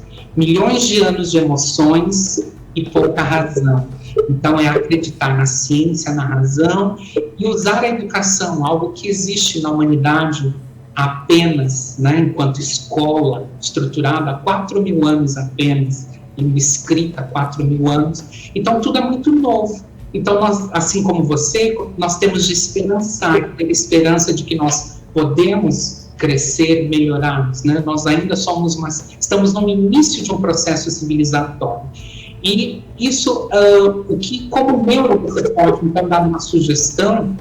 de emoções e pouca razão. Então, é acreditar na ciência, na razão, e usar a educação, algo que existe na humanidade apenas, né, enquanto escola, estruturada há 4 mil anos apenas, língua escrita há 4 mil anos. Então, tudo é muito novo. Então, nós, assim como você, nós temos de esperançar, ter esperança de que nós podemos crescer, melhorarmos, né? Nós ainda estamos no início de um processo civilizatório. E isso, como você pode, então, dar uma sugestão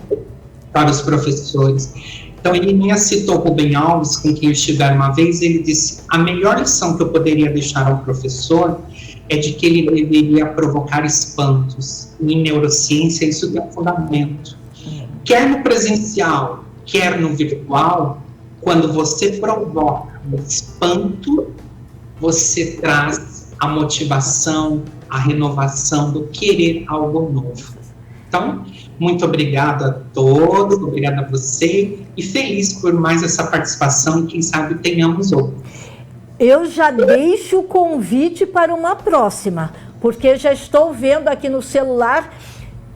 para os professores. Então, Heleninha citou Rubem Alves, com quem eu estive uma vez, ele disse, a melhor lição que eu poderia deixar ao professor é de que ele deveria provocar espantos. Em neurociência, isso tem um fundamento. Quer no presencial, quer no virtual, quando você provoca o espanto, você traz a motivação, a renovação do querer algo novo. Então, muito obrigado a todos, obrigado a você e feliz por mais essa participação, quem sabe tenhamos outra.
Eu já deixo o convite para uma próxima, porque já estou vendo aqui no celular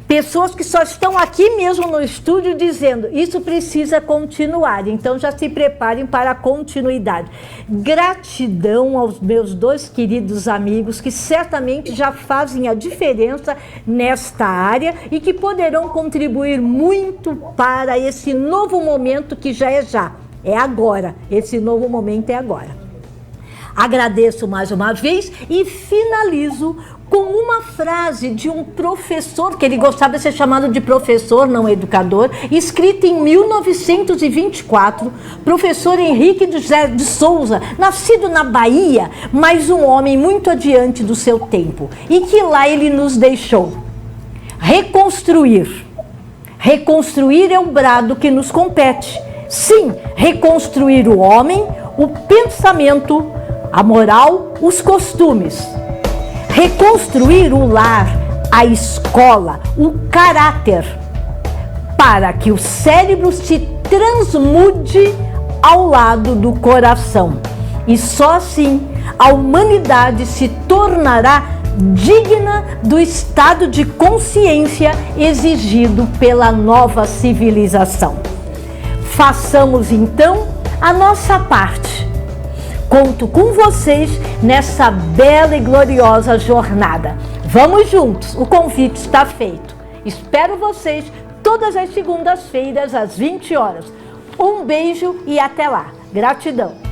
pessoas que só estão aqui mesmo no estúdio dizendo, isso precisa continuar, então já se preparem para a continuidade. Gratidão aos meus dois queridos amigos que certamente já fazem a diferença nesta área e que poderão contribuir muito para esse novo momento que já, é agora, esse novo momento é agora. Agradeço mais uma vez e finalizo com uma frase de um professor, que ele gostava de ser chamado de professor, não educador, escrita em 1924, professor Henrique de Souza, nascido na Bahia, mas um homem muito adiante do seu tempo, e que lá ele nos deixou. Reconstruir. Reconstruir é o brado que nos compete. Sim, reconstruir o homem, o pensamento, a moral, os costumes. Reconstruir o lar, a escola, o caráter, para que o cérebro se transmude ao lado do coração. E só assim a humanidade se tornará digna do estado de consciência exigido pela nova civilização. Façamos então a nossa parte. Conto com vocês nessa bela e gloriosa jornada. Vamos juntos, o convite está feito. Espero vocês todas as segundas-feiras às 20 horas. Um beijo e até lá. Gratidão.